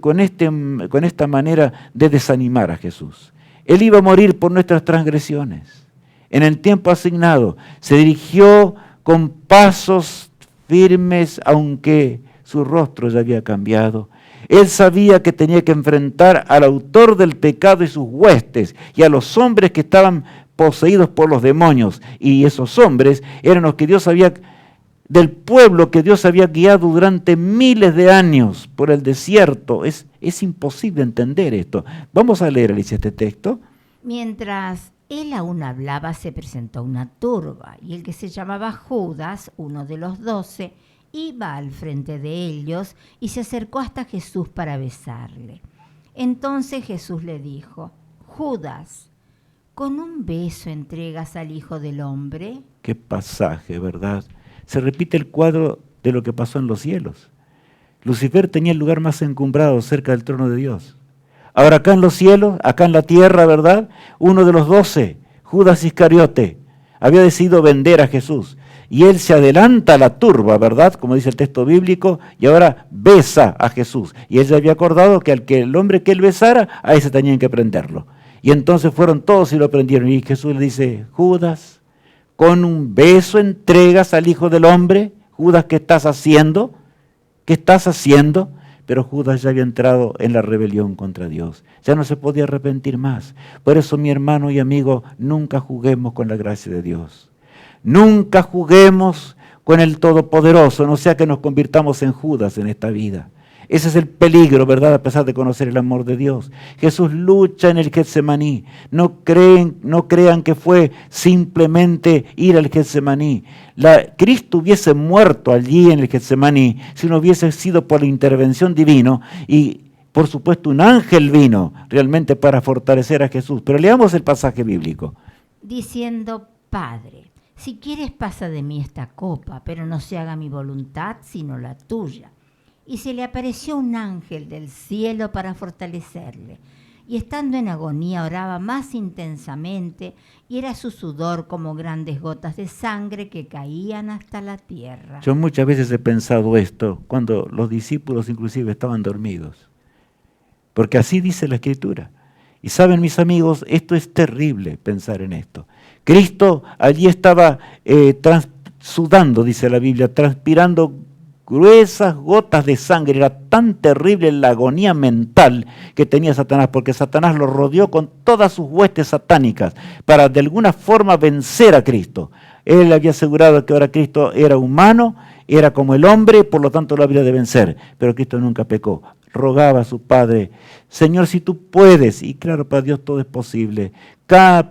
con esta manera de desanimar a Jesús. Él iba a morir por nuestras transgresiones. En el tiempo asignado se dirigió con pasos firmes, aunque su rostro ya había cambiado. Él sabía que tenía que enfrentar al autor del pecado y sus huestes, y a los hombres que estaban poseídos por los demonios. Y esos hombres eran los que del pueblo que Dios había guiado durante miles de años por el desierto. Es imposible entender esto. Vamos a leer, Alicia, este texto. Mientras él aún hablaba, se presentó una turba, y el que se llamaba Judas, uno de los 12, iba al frente de ellos y se acercó hasta Jesús para besarle. Entonces Jesús le dijo: Judas, ¿con un beso entregas al Hijo del Hombre? Qué pasaje, ¿verdad? Se repite el cuadro de lo que pasó en los cielos. Lucifer tenía el lugar más encumbrado cerca del trono de Dios. Ahora acá en los cielos, acá en la tierra, ¿verdad? Uno de los 12, Judas Iscariote, había decidido vender a Jesús. Y él se adelanta a la turba, ¿verdad? Como dice el texto bíblico, y ahora besa a Jesús. Y él ya había acordado que el hombre que él besara, a ese tenían que prenderlo. Y entonces fueron todos y lo prendieron. Y Jesús le dice: Judas, ¿con un beso entregas al Hijo del Hombre? Judas, ¿qué estás haciendo? ¿Qué estás haciendo? Pero Judas ya había entrado en la rebelión contra Dios. Ya no se podía arrepentir más. Por eso, mi hermano y amigo, nunca juguemos con la gracia de Dios. Nunca juguemos con el Todopoderoso, no sea que nos convirtamos en Judas en esta vida. Ese es el peligro, ¿verdad? A pesar de conocer el amor de Dios. Jesús lucha en el Getsemaní. No crean que fue simplemente ir al Getsemaní. Cristo hubiese muerto allí en el Getsemaní si no hubiese sido por la intervención divina. Y por supuesto un ángel vino realmente para fortalecer a Jesús. Pero leamos el pasaje bíblico. Diciendo: Padre, si quieres pasa de mí esta copa, pero no se haga mi voluntad sino la tuya. Y se le apareció un ángel del cielo para fortalecerle. Y estando en agonía oraba más intensamente, y era su sudor como grandes gotas de sangre que caían hasta la tierra. Yo muchas veces he pensado esto, cuando los discípulos inclusive estaban dormidos. Porque así dice la Escritura. Y saben, mis amigos, esto es terrible pensar en esto. Cristo allí estaba sudando, dice la Biblia, transpirando gruesas gotas de sangre. Era tan terrible la agonía mental que tenía Satanás, porque Satanás lo rodeó con todas sus huestes satánicas para de alguna forma vencer a Cristo. Él había asegurado que ahora Cristo era humano, era como el hombre, por lo tanto lo habría de vencer. Pero Cristo nunca pecó. Rogaba a su Padre, Señor, si tú puedes, y claro, para Dios todo es posible,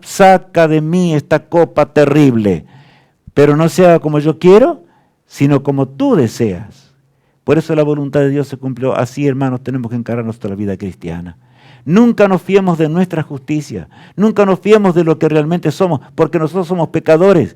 saca de mí esta copa terrible, pero no sea como yo quiero, sino como tú deseas. Por eso la voluntad de Dios se cumplió. Así, hermanos, tenemos que encarar nuestra vida cristiana. Nunca nos fiemos de nuestra justicia, nunca nos fiemos de lo que realmente somos, porque nosotros somos pecadores.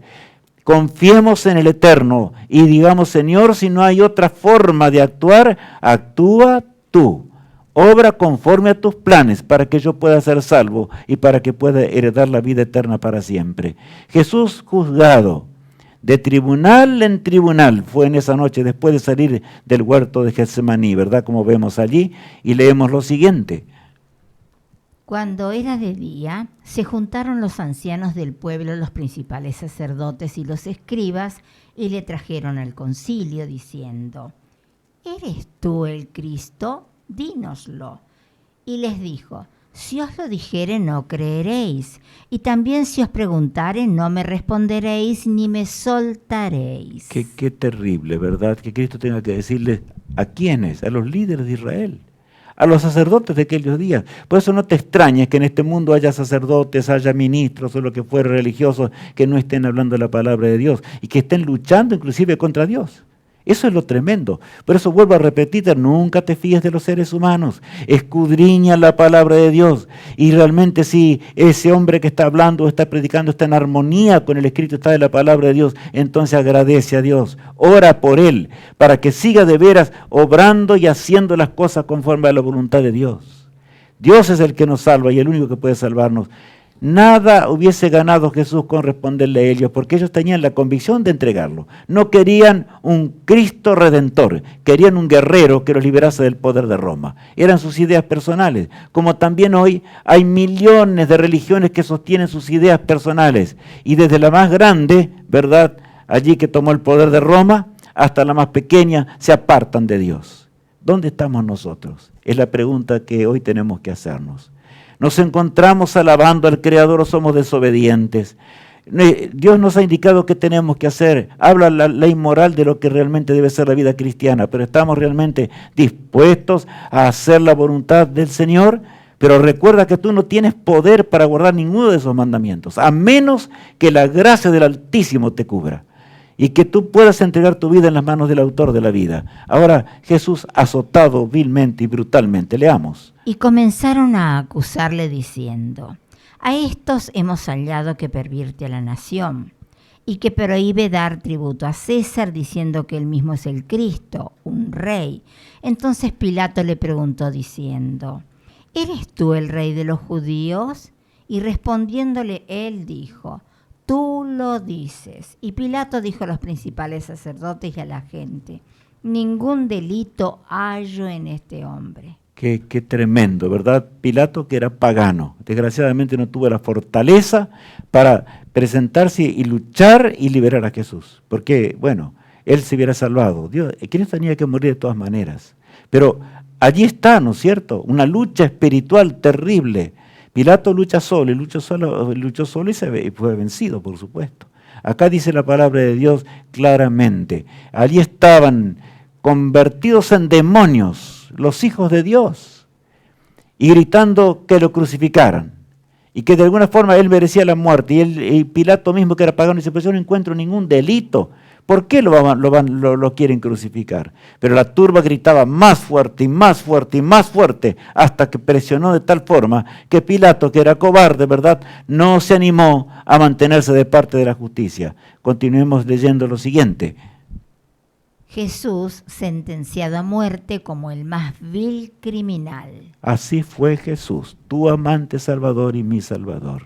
Confiemos en el Eterno y digamos, Señor, si no hay otra forma de actuar, actúa tú. Obra conforme a tus planes para que yo pueda ser salvo y para que pueda heredar la vida eterna para siempre. Jesús juzgado de tribunal en tribunal fue en esa noche después de salir del huerto de Getsemaní, ¿verdad? Como vemos allí, y leemos lo siguiente. Cuando era de día, se juntaron los ancianos del pueblo, los principales sacerdotes y los escribas, y le trajeron al concilio diciendo, ¿eres tú el Cristo? Dínoslo. Y les dijo, si os lo dijere no creeréis, y también si os preguntare no me responderéis ni me soltaréis. Qué terrible, ¿verdad? Que Cristo tenga que decirles a quiénes, a los líderes de Israel, a los sacerdotes de aquellos días. Por eso no te extrañes que en este mundo haya sacerdotes, haya ministros o lo que fuera religiosos que no estén hablando la palabra de Dios y que estén luchando inclusive contra Dios. Eso es lo tremendo. Por eso vuelvo a repetir, nunca te fíes de los seres humanos. Escudriña la palabra de Dios. Y realmente si ese hombre que está hablando o está predicando está en armonía con el escrito, está de la palabra de Dios, entonces agradece a Dios. Ora por él para que siga de veras obrando y haciendo las cosas conforme a la voluntad de Dios. Dios es el que nos salva y el único que puede salvarnos. Nada hubiese ganado Jesús con responderle a ellos, porque ellos tenían la convicción de entregarlo. No querían un Cristo redentor, querían un guerrero que los liberase del poder de Roma. Eran sus ideas personales, como también hoy hay millones de religiones que sostienen sus ideas personales. Y desde la más grande, ¿verdad?, allí que tomó el poder de Roma, hasta la más pequeña, se apartan de Dios. ¿Dónde estamos nosotros? Es la pregunta que hoy tenemos que hacernos. ¿Nos encontramos alabando al Creador o somos desobedientes? Dios nos ha indicado qué tenemos que hacer. Habla la ley moral de lo que realmente debe ser la vida cristiana, pero ¿estamos realmente dispuestos a hacer la voluntad del Señor? Pero recuerda que tú no tienes poder para guardar ninguno de esos mandamientos, a menos que la gracia del Altísimo te cubra y que tú puedas entregar tu vida en las manos del autor de la vida. Ahora, Jesús azotado vilmente y brutalmente. Leamos. Y comenzaron a acusarle diciendo, a estos hemos hallado que pervierte a la nación y que prohíbe dar tributo a César diciendo que él mismo es el Cristo, un rey. Entonces Pilato le preguntó diciendo, ¿eres tú el rey de los judíos? Y respondiéndole él dijo, tú lo dices. Y Pilato dijo a los principales sacerdotes y a la gente, ningún delito hallo en este hombre. Qué tremendo, ¿verdad? Pilato, que era pagano, desgraciadamente no tuvo la fortaleza para presentarse y luchar y liberar a Jesús, porque, bueno, él se hubiera salvado. Cristo tenía que morir de todas maneras, pero allí está, ¿no es cierto?, una lucha espiritual terrible. Pilato lucha solo, y luchó solo y fue vencido, por supuesto. Acá dice la palabra de Dios claramente, allí estaban convertidos en demonios, los hijos de Dios, y gritando que lo crucificaran, y que de alguna forma él merecía la muerte, y Pilato mismo, que era pagano, dice, pues yo no encuentro ningún delito, ¿por qué lo quieren crucificar? Pero la turba gritaba más fuerte y más fuerte y más fuerte, hasta que presionó de tal forma que Pilato, que era cobarde, ¿verdad?, no se animó a mantenerse de parte de la justicia. Continuemos leyendo lo siguiente. Jesús sentenciado a muerte como el más vil criminal. Así fue Jesús, tu amante Salvador y mi Salvador.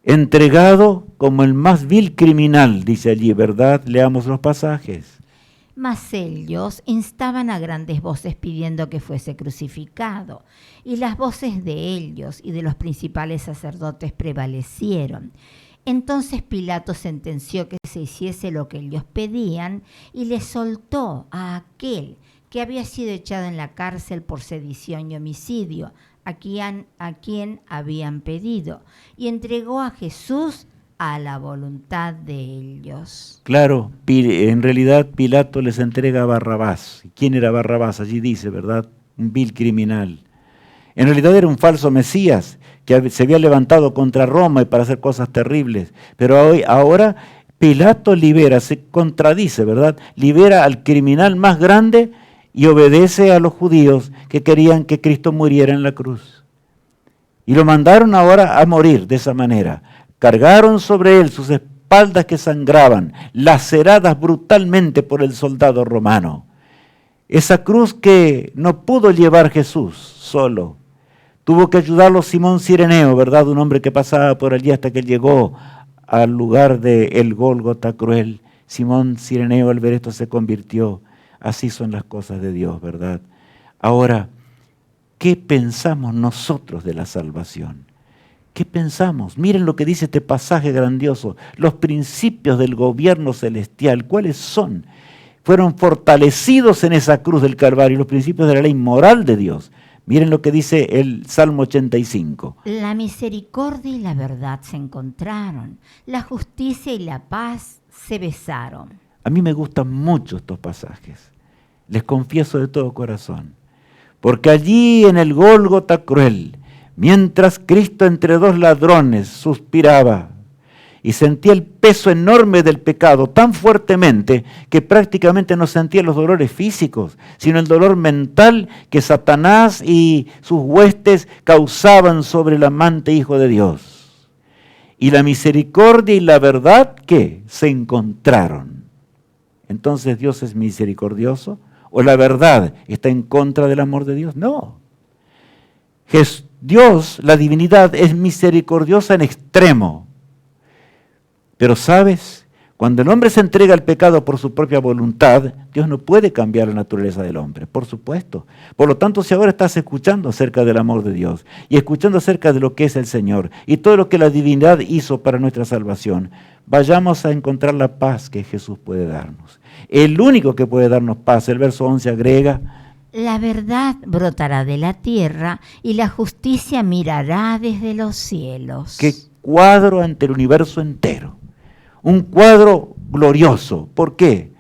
Entregado como el más vil criminal, dice allí, ¿verdad? Leamos los pasajes. Mas ellos instaban a grandes voces pidiendo que fuese crucificado, y las voces de ellos y de los principales sacerdotes prevalecieron. Entonces Pilato sentenció que se hiciese lo que ellos pedían y le soltó a aquel que había sido echado en la cárcel por sedición y homicidio, a quien habían pedido, y entregó a Jesús a la voluntad de ellos. Claro, en realidad Pilato les entrega a Barrabás. ¿Quién era Barrabás? Allí dice, ¿verdad? Un vil criminal. En realidad era un falso Mesías que se había levantado contra Roma y para hacer cosas terribles. Pero ahora Pilato libera, se contradice, ¿verdad? Libera al criminal más grande y obedece a los judíos que querían que Cristo muriera en la cruz. Y lo mandaron ahora a morir de esa manera. Cargaron sobre él sus espaldas que sangraban, laceradas brutalmente por el soldado romano. Esa cruz que no pudo llevar Jesús solo. Tuvo que ayudarlo Simón Cireneo, ¿verdad? Un hombre que pasaba por allí hasta que llegó al lugar del Gólgota cruel. Simón Cireneo al ver esto se convirtió. Así son las cosas de Dios, ¿verdad? Ahora, ¿qué pensamos nosotros de la salvación? ¿Qué pensamos? Miren lo que dice este pasaje grandioso. Los principios del gobierno celestial, ¿cuáles son? Fueron fortalecidos en esa cruz del Calvario, los principios de la ley moral de Dios. Miren lo que dice el Salmo 85. La misericordia y la verdad se encontraron, la justicia y la paz se besaron. A mí me gustan mucho estos pasajes, les confieso de todo corazón, porque allí en el Gólgota cruel, mientras Cristo entre dos ladrones suspiraba y sentía el peso enorme del pecado tan fuertemente que prácticamente no sentía los dolores físicos, sino el dolor mental que Satanás y sus huestes causaban sobre el amante Hijo de Dios. Y la misericordia y la verdad, ¿qué? Se encontraron. Entonces, ¿Dios es misericordioso? ¿O la verdad está en contra del amor de Dios? No. Dios, la divinidad, es misericordiosa en extremo. Pero ¿sabes? Cuando el hombre se entrega al pecado por su propia voluntad, Dios no puede cambiar la naturaleza del hombre, por supuesto. Por lo tanto, si ahora estás escuchando acerca del amor de Dios y escuchando acerca de lo que es el Señor y todo lo que la divinidad hizo para nuestra salvación, vayamos a encontrar la paz que Jesús puede darnos. El único que puede darnos paz, el verso 11 agrega: la verdad brotará de la tierra y la justicia mirará desde los cielos. ¡Qué cuadro ante el universo entero! Un cuadro glorioso. ¿Por qué?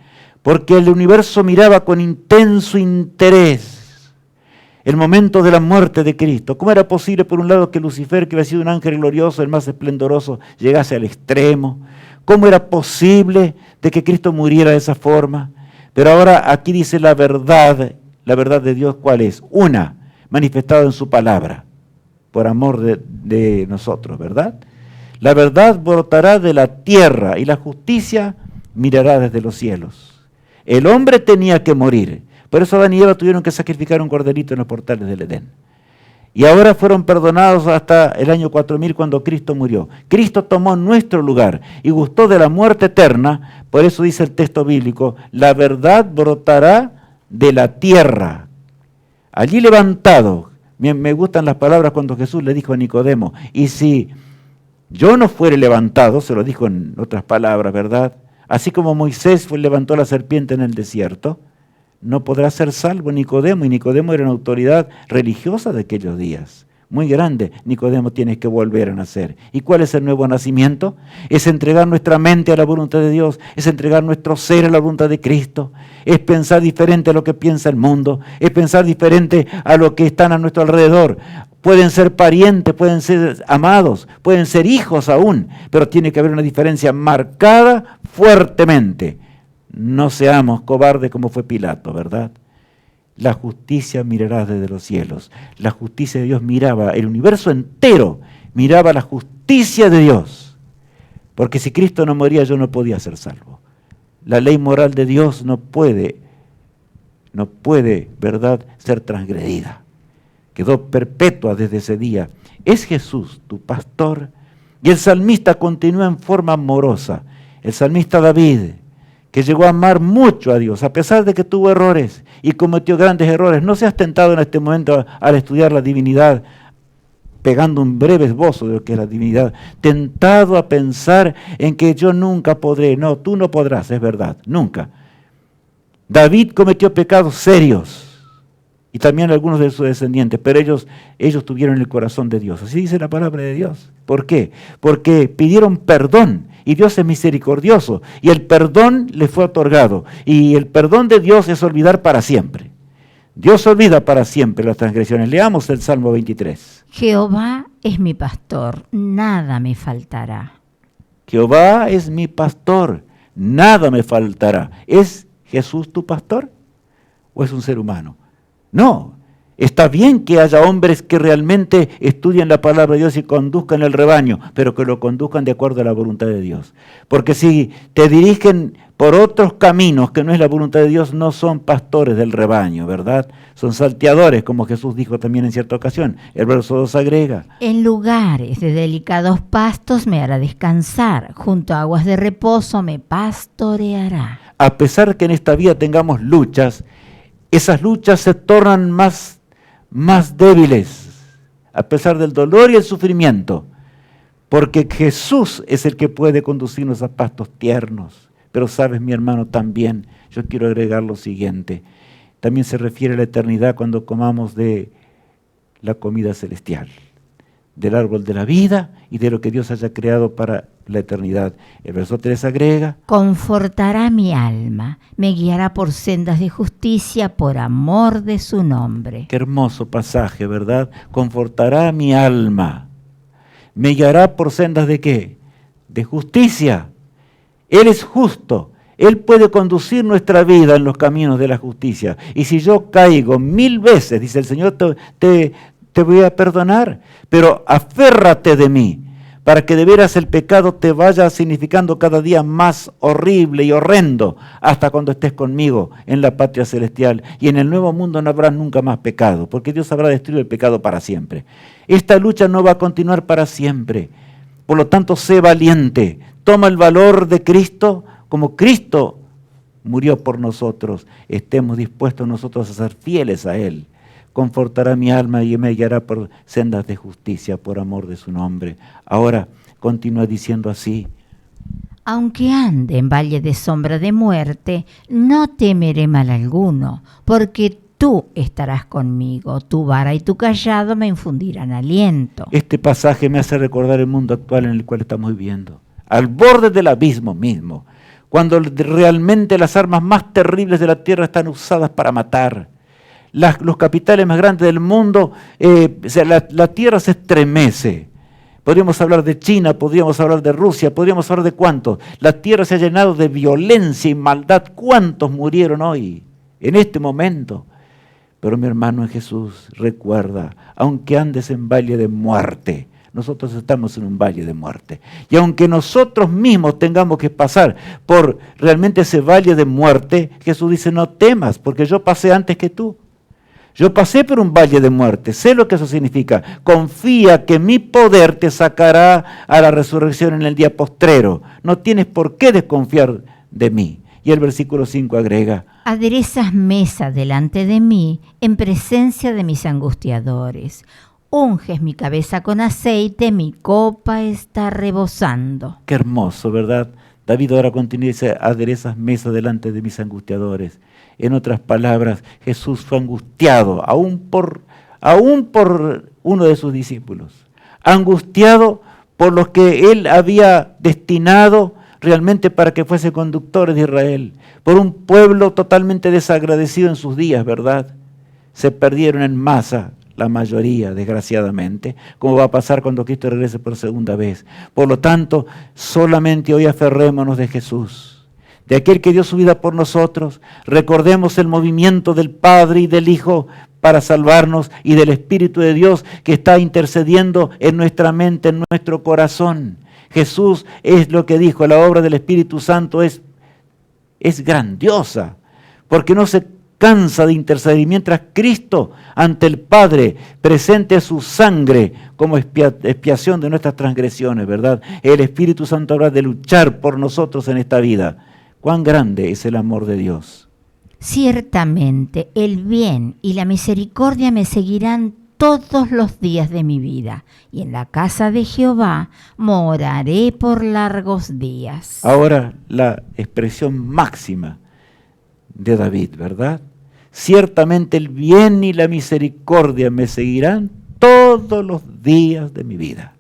Porque el universo miraba con intenso interés el momento de la muerte de Cristo. ¿Cómo era posible, por un lado, que Lucifer, que había sido un ángel glorioso, el más esplendoroso, llegase al extremo? ¿Cómo era posible de que Cristo muriera de esa forma? Pero ahora aquí dice la verdad de Dios, ¿cuál es? Una, manifestada en su palabra, por amor de nosotros, ¿verdad? La verdad brotará de la tierra y la justicia mirará desde los cielos. El hombre tenía que morir. Por eso Adán y Eva tuvieron que sacrificar un corderito en los portales del Edén. Y ahora fueron perdonados hasta el año 4000 cuando Cristo murió. Cristo tomó nuestro lugar y gustó de la muerte eterna. Por eso dice el texto bíblico, la verdad brotará de la tierra. Allí levantado. Me gustan las palabras cuando Jesús le dijo a Nicodemo, y si yo no fuere levantado, se lo dijo en otras palabras, ¿verdad? Así como Moisés levantó la serpiente en el desierto, no podrá ser salvo Nicodemo, y Nicodemo era una autoridad religiosa de aquellos días, muy grande. Nicodemo, tienes que volver a nacer. ¿Y cuál es el nuevo nacimiento? Es entregar nuestra mente a la voluntad de Dios, es entregar nuestro ser a la voluntad de Cristo, es pensar diferente a lo que piensa el mundo, es pensar diferente a lo que están a nuestro alrededor. Pueden ser parientes, pueden ser amados, pueden ser hijos aún, pero tiene que haber una diferencia marcada fuertemente. No seamos cobardes como fue Pilato, ¿verdad? La justicia mirará desde los cielos. La justicia de Dios miraba, el universo entero miraba la justicia de Dios. Porque si Cristo no moría, yo no podía ser salvo. La ley moral de Dios no puede, ¿verdad?, ser transgredida. Quedó perpetua desde ese día. Es Jesús, tu pastor. Y el salmista continúa en forma amorosa. El salmista David, que llegó a amar mucho a Dios, a pesar de que tuvo errores y cometió grandes errores. No seas tentado en este momento al estudiar la divinidad, pegando un breve esbozo de lo que es la divinidad, tentado a pensar en que yo nunca podré. No, tú no podrás, es verdad, nunca. David cometió pecados serios, y también algunos de sus descendientes, pero ellos tuvieron el corazón de Dios. Así dice la palabra de Dios. ¿Por qué? Porque pidieron perdón, y Dios es misericordioso, y el perdón les fue otorgado, y el perdón de Dios es olvidar para siempre. Dios olvida para siempre las transgresiones. Leamos el Salmo 23. Jehová es mi pastor, nada me faltará. Jehová es mi pastor, nada me faltará. ¿Es Jesús tu pastor o es un ser humano? No, está bien que haya hombres que realmente estudien la palabra de Dios y conduzcan el rebaño, pero que lo conduzcan de acuerdo a la voluntad de Dios. Porque si te dirigen por otros caminos que no es la voluntad de Dios, no son pastores del rebaño, ¿verdad? Son salteadores, como Jesús dijo también en cierta ocasión. El verso 2 agrega: En lugares de delicados pastos me hará descansar, junto a aguas de reposo me pastoreará. A pesar que en esta vida tengamos luchas, esas luchas se tornan más débiles, a pesar del dolor y el sufrimiento, porque Jesús es el que puede conducirnos a pastos tiernos. Pero sabes, mi hermano, también yo quiero agregar lo siguiente. También se refiere a la eternidad cuando comamos de la comida celestial, del árbol de la vida y de lo que Dios haya creado para la eternidad. El verso 3 agrega: Confortará mi alma, me guiará por sendas de justicia por amor de su nombre. Qué hermoso pasaje, ¿verdad? Confortará mi alma, me guiará por sendas ¿de qué? De justicia. Él es justo, Él puede conducir nuestra vida en los caminos de la justicia. Y si yo caigo 1000 veces, dice el Señor, te voy a perdonar, pero aférrate de mí, para que de veras el pecado te vaya significando cada día más horrible y horrendo, hasta cuando estés conmigo en la patria celestial. Y en el nuevo mundo no habrá nunca más pecado, porque Dios habrá destruido el pecado para siempre. Esta lucha no va a continuar para siempre. Por lo tanto, sé valiente, toma el valor de Cristo, como Cristo murió por nosotros, estemos dispuestos nosotros a ser fieles a Él. Confortará mi alma y me guiará por sendas de justicia por amor de su nombre. Ahora continúa diciendo así: Aunque ande en valle de sombra de muerte, no temeré mal alguno, porque tú estarás conmigo, tu vara y tu cayado me infundirán aliento. Este pasaje me hace recordar el mundo actual en el cual estamos viviendo, al borde del abismo mismo, cuando realmente las armas más terribles de la tierra están usadas para matar. Los capitales más grandes del mundo, la tierra se estremece. Podríamos hablar de China, podríamos hablar de Rusia, podríamos hablar de cuántos. La tierra se ha llenado de violencia y maldad. ¿Cuántos murieron hoy, en este momento? Pero mi hermano en Jesús, recuerda, aunque andes en valle de muerte, nosotros estamos en un valle de muerte. Y aunque nosotros mismos tengamos que pasar por realmente ese valle de muerte, Jesús dice: no temas, porque yo pasé antes que tú. Yo pasé por un valle de muerte, sé lo que eso significa. Confía que mi poder te sacará a la resurrección en el día postrero. No tienes por qué desconfiar de mí. Y el versículo 5 agrega: Aderezas mesa delante de mí en presencia de mis angustiadores. Unges mi cabeza con aceite, mi copa está rebosando. Qué hermoso, ¿verdad? David ahora continúa y dice: aderezas mesa delante de mis angustiadores. En otras palabras, Jesús fue angustiado, aún por uno de sus discípulos. Angustiado por los que él había destinado realmente para que fuese conductores de Israel. Por un pueblo totalmente desagradecido en sus días, ¿verdad? Se perdieron en masa la mayoría, desgraciadamente, como va a pasar cuando Cristo regrese por segunda vez. Por lo tanto, solamente hoy aferrémonos de Jesús, de aquel que dio su vida por nosotros. Recordemos el movimiento del Padre y del Hijo para salvarnos y del Espíritu de Dios que está intercediendo en nuestra mente, en nuestro corazón. Jesús es lo que dijo: la obra del Espíritu Santo es grandiosa, porque no se cansa de interceder, mientras Cristo ante el Padre presente su sangre como expiación de nuestras transgresiones, ¿verdad? El Espíritu Santo habrá de luchar por nosotros en esta vida. ¡Cuán grande es el amor de Dios! Ciertamente el bien y la misericordia me seguirán todos los días de mi vida, y en la casa de Jehová moraré por largos días. Ahora la expresión máxima de David, ¿verdad? ciertamente el bien y la misericordia me seguirán todos los días de mi vida.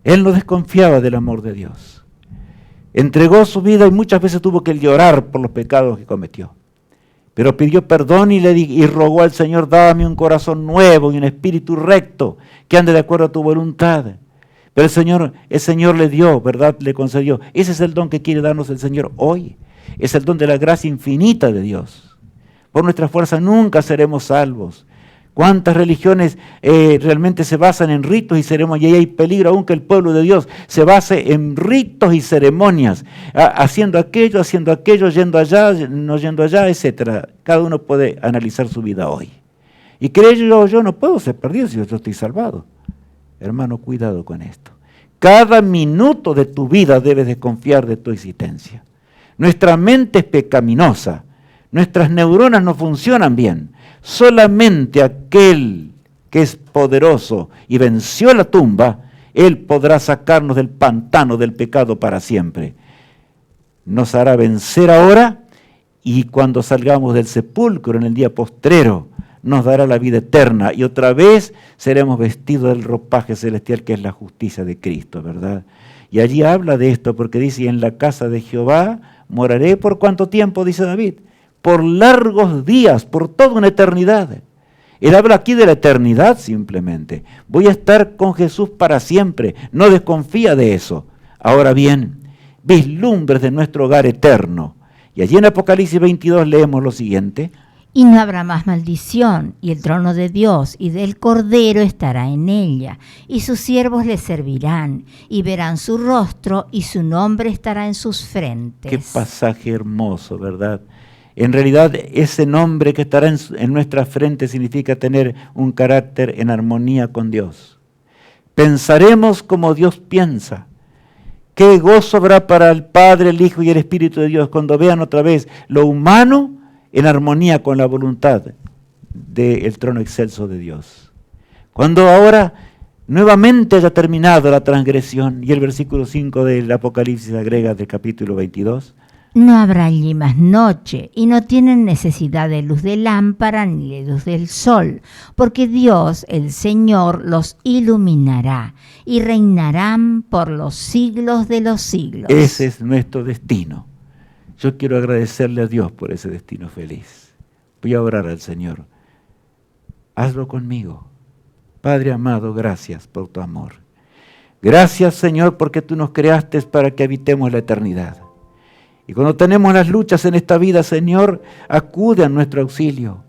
Él no desconfiaba del amor de Dios. Entregó su vida y muchas veces tuvo que llorar por los pecados que cometió. Pero pidió perdón y rogó al Señor: dame un corazón nuevo y un espíritu recto que ande de acuerdo a tu voluntad. Pero el Señor le dio, ¿verdad? Le concedió. Ese es el don que quiere darnos el Señor hoy. Es el don de la gracia infinita de Dios. Por nuestra fuerza nunca seremos salvos. ¿Cuántas religiones realmente se basan en ritos y ceremonias? Y hay peligro aún que el pueblo de Dios se base en ritos y ceremonias, haciendo aquello, yendo allá, no yendo allá, etc. Cada uno puede analizar su vida hoy. Y creo yo no puedo ser perdido si yo estoy salvado. Hermano, cuidado con esto. Cada minuto de tu vida debes desconfiar de tu existencia. Nuestra mente es pecaminosa, nuestras neuronas no funcionan bien. Solamente aquel que es poderoso y venció la tumba, Él podrá sacarnos del pantano del pecado para siempre. Nos hará vencer ahora y cuando salgamos del sepulcro en el día postrero, nos dará la vida eterna y otra vez seremos vestidos del ropaje celestial que es la justicia de Cristo, ¿verdad? Y allí habla de esto porque dice: y en la casa de Jehová moraré por cuánto tiempo, dice David, por largos días, por toda una eternidad. Él habla aquí de la eternidad simplemente. Voy a estar con Jesús para siempre, no desconfía de eso. Ahora bien, vislumbres de nuestro hogar eterno. Y allí en Apocalipsis 22 leemos lo siguiente: y no habrá más maldición, y el trono de Dios y del Cordero estará en ella, y sus siervos le servirán, y verán su rostro, y su nombre estará en sus frentes. Qué pasaje hermoso, ¿verdad? En realidad, ese nombre que estará en nuestra frente significa tener un carácter en armonía con Dios. Pensaremos como Dios piensa. Qué gozo habrá para el Padre, el Hijo y el Espíritu de Dios cuando vean otra vez lo humano en armonía con la voluntad del trono excelso de Dios. Cuando ahora nuevamente haya terminado la transgresión, y el versículo 5 del Apocalipsis agrega del capítulo 22, no habrá allí más noche, y no tienen necesidad de luz de lámpara ni de luz del sol, porque Dios, el Señor, los iluminará, y reinarán por los siglos de los siglos. Ese es nuestro destino. Yo quiero agradecerle a Dios por ese destino feliz. Voy a orar al Señor. Hazlo conmigo. Padre amado, gracias por tu amor. Gracias, Señor, porque tú nos creaste para que habitemos la eternidad. Y cuando tenemos las luchas en esta vida, Señor, acude a nuestro auxilio.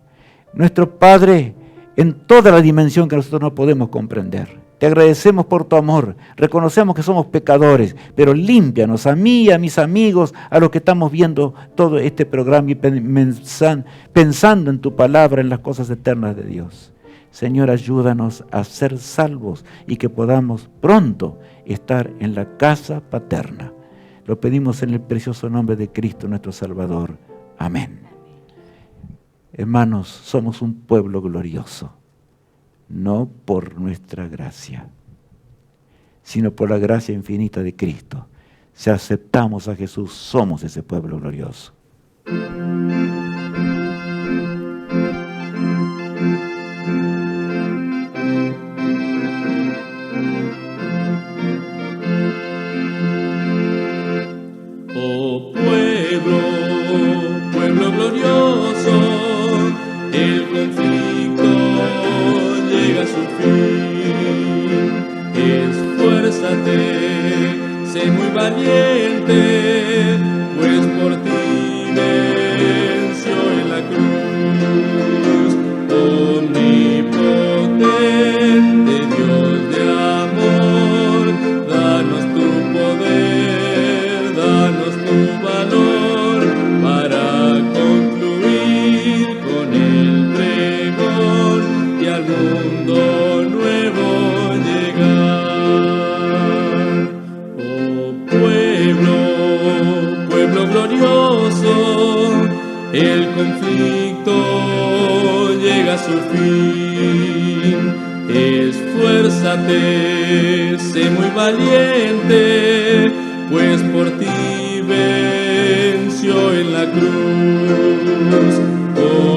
Nuestro Padre, en toda la dimensión que nosotros no podemos comprender. Te agradecemos por tu amor, reconocemos que somos pecadores, pero límpianos a mí, a mis amigos, a los que estamos viendo todo este programa y pensando en tu palabra, en las cosas eternas de Dios. Señor, ayúdanos a ser salvos y que podamos pronto estar en la casa paterna. Lo pedimos en el precioso nombre de Cristo nuestro Salvador. Amén. Hermanos, somos un pueblo glorioso. No por nuestra gracia, sino por la gracia infinita de Cristo. Si aceptamos a Jesús, somos ese pueblo glorioso. Oh pueblo, pueblo glorioso, el conflicto llega a su fin. Esfuérzate, sé muy valiente, pues por ti venció en la cruz. Omnipotente Dios de amor, danos tu poder, danos tu valor para concluir con el pregón y al mundo nuevo llegar. Oh pueblo, pueblo glorioso, el conflicto llega a su fin. Esfuérzate, sé muy valiente, pues por ti venció en la cruz. Oh,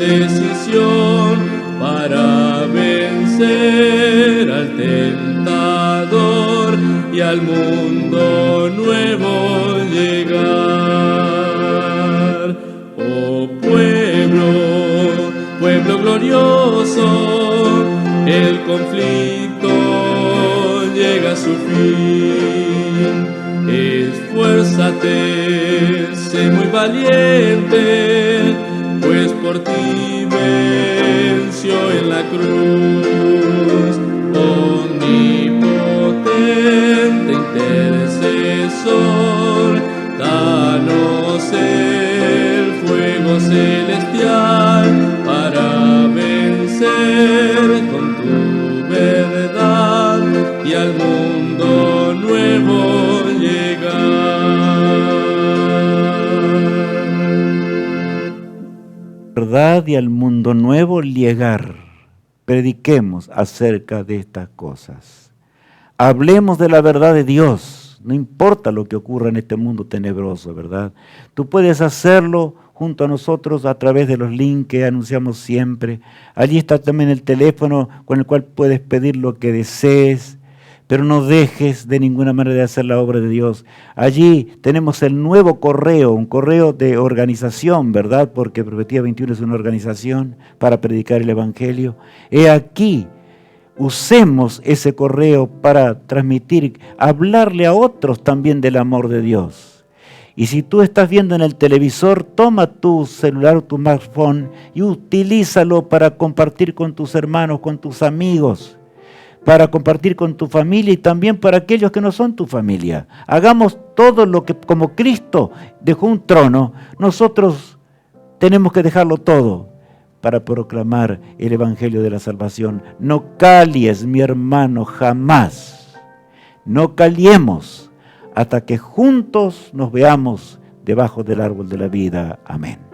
decisión para vencer al tentador y al mundo nuevo llegar. Oh pueblo glorioso, el conflicto llega a su fin. Esfuérzate, sé muy valiente, pues por ti venció en la cruz. Omnipotente intercesor, danos el fuego celestial para vencer con tu verdad y al mundo nuevo verdad y al mundo nuevo llegar. Prediquemos acerca de estas cosas. Hablemos de la verdad de Dios. No importa lo que ocurra en este mundo tenebroso, ¿verdad? Tú puedes hacerlo junto a nosotros a través de los links que anunciamos siempre. Allí está también el teléfono con el cual puedes pedir lo que desees. Pero no dejes de ninguna manera de hacer la obra de Dios. Allí tenemos el nuevo correo, un correo de organización, ¿verdad? Porque Profetía 21 es una organización para predicar el Evangelio. He aquí, usemos ese correo para transmitir, hablarle a otros también del amor de Dios. Y si tú estás viendo en el televisor, toma tu celular o tu smartphone y utilízalo para compartir con tus hermanos, con tus amigos, para compartir con tu familia y también para aquellos que no son tu familia. Hagamos todo lo que, como Cristo dejó un trono, nosotros tenemos que dejarlo todo para proclamar el Evangelio de la salvación. No calies, mi hermano, jamás. No caliemos hasta que juntos nos veamos debajo del árbol de la vida. Amén.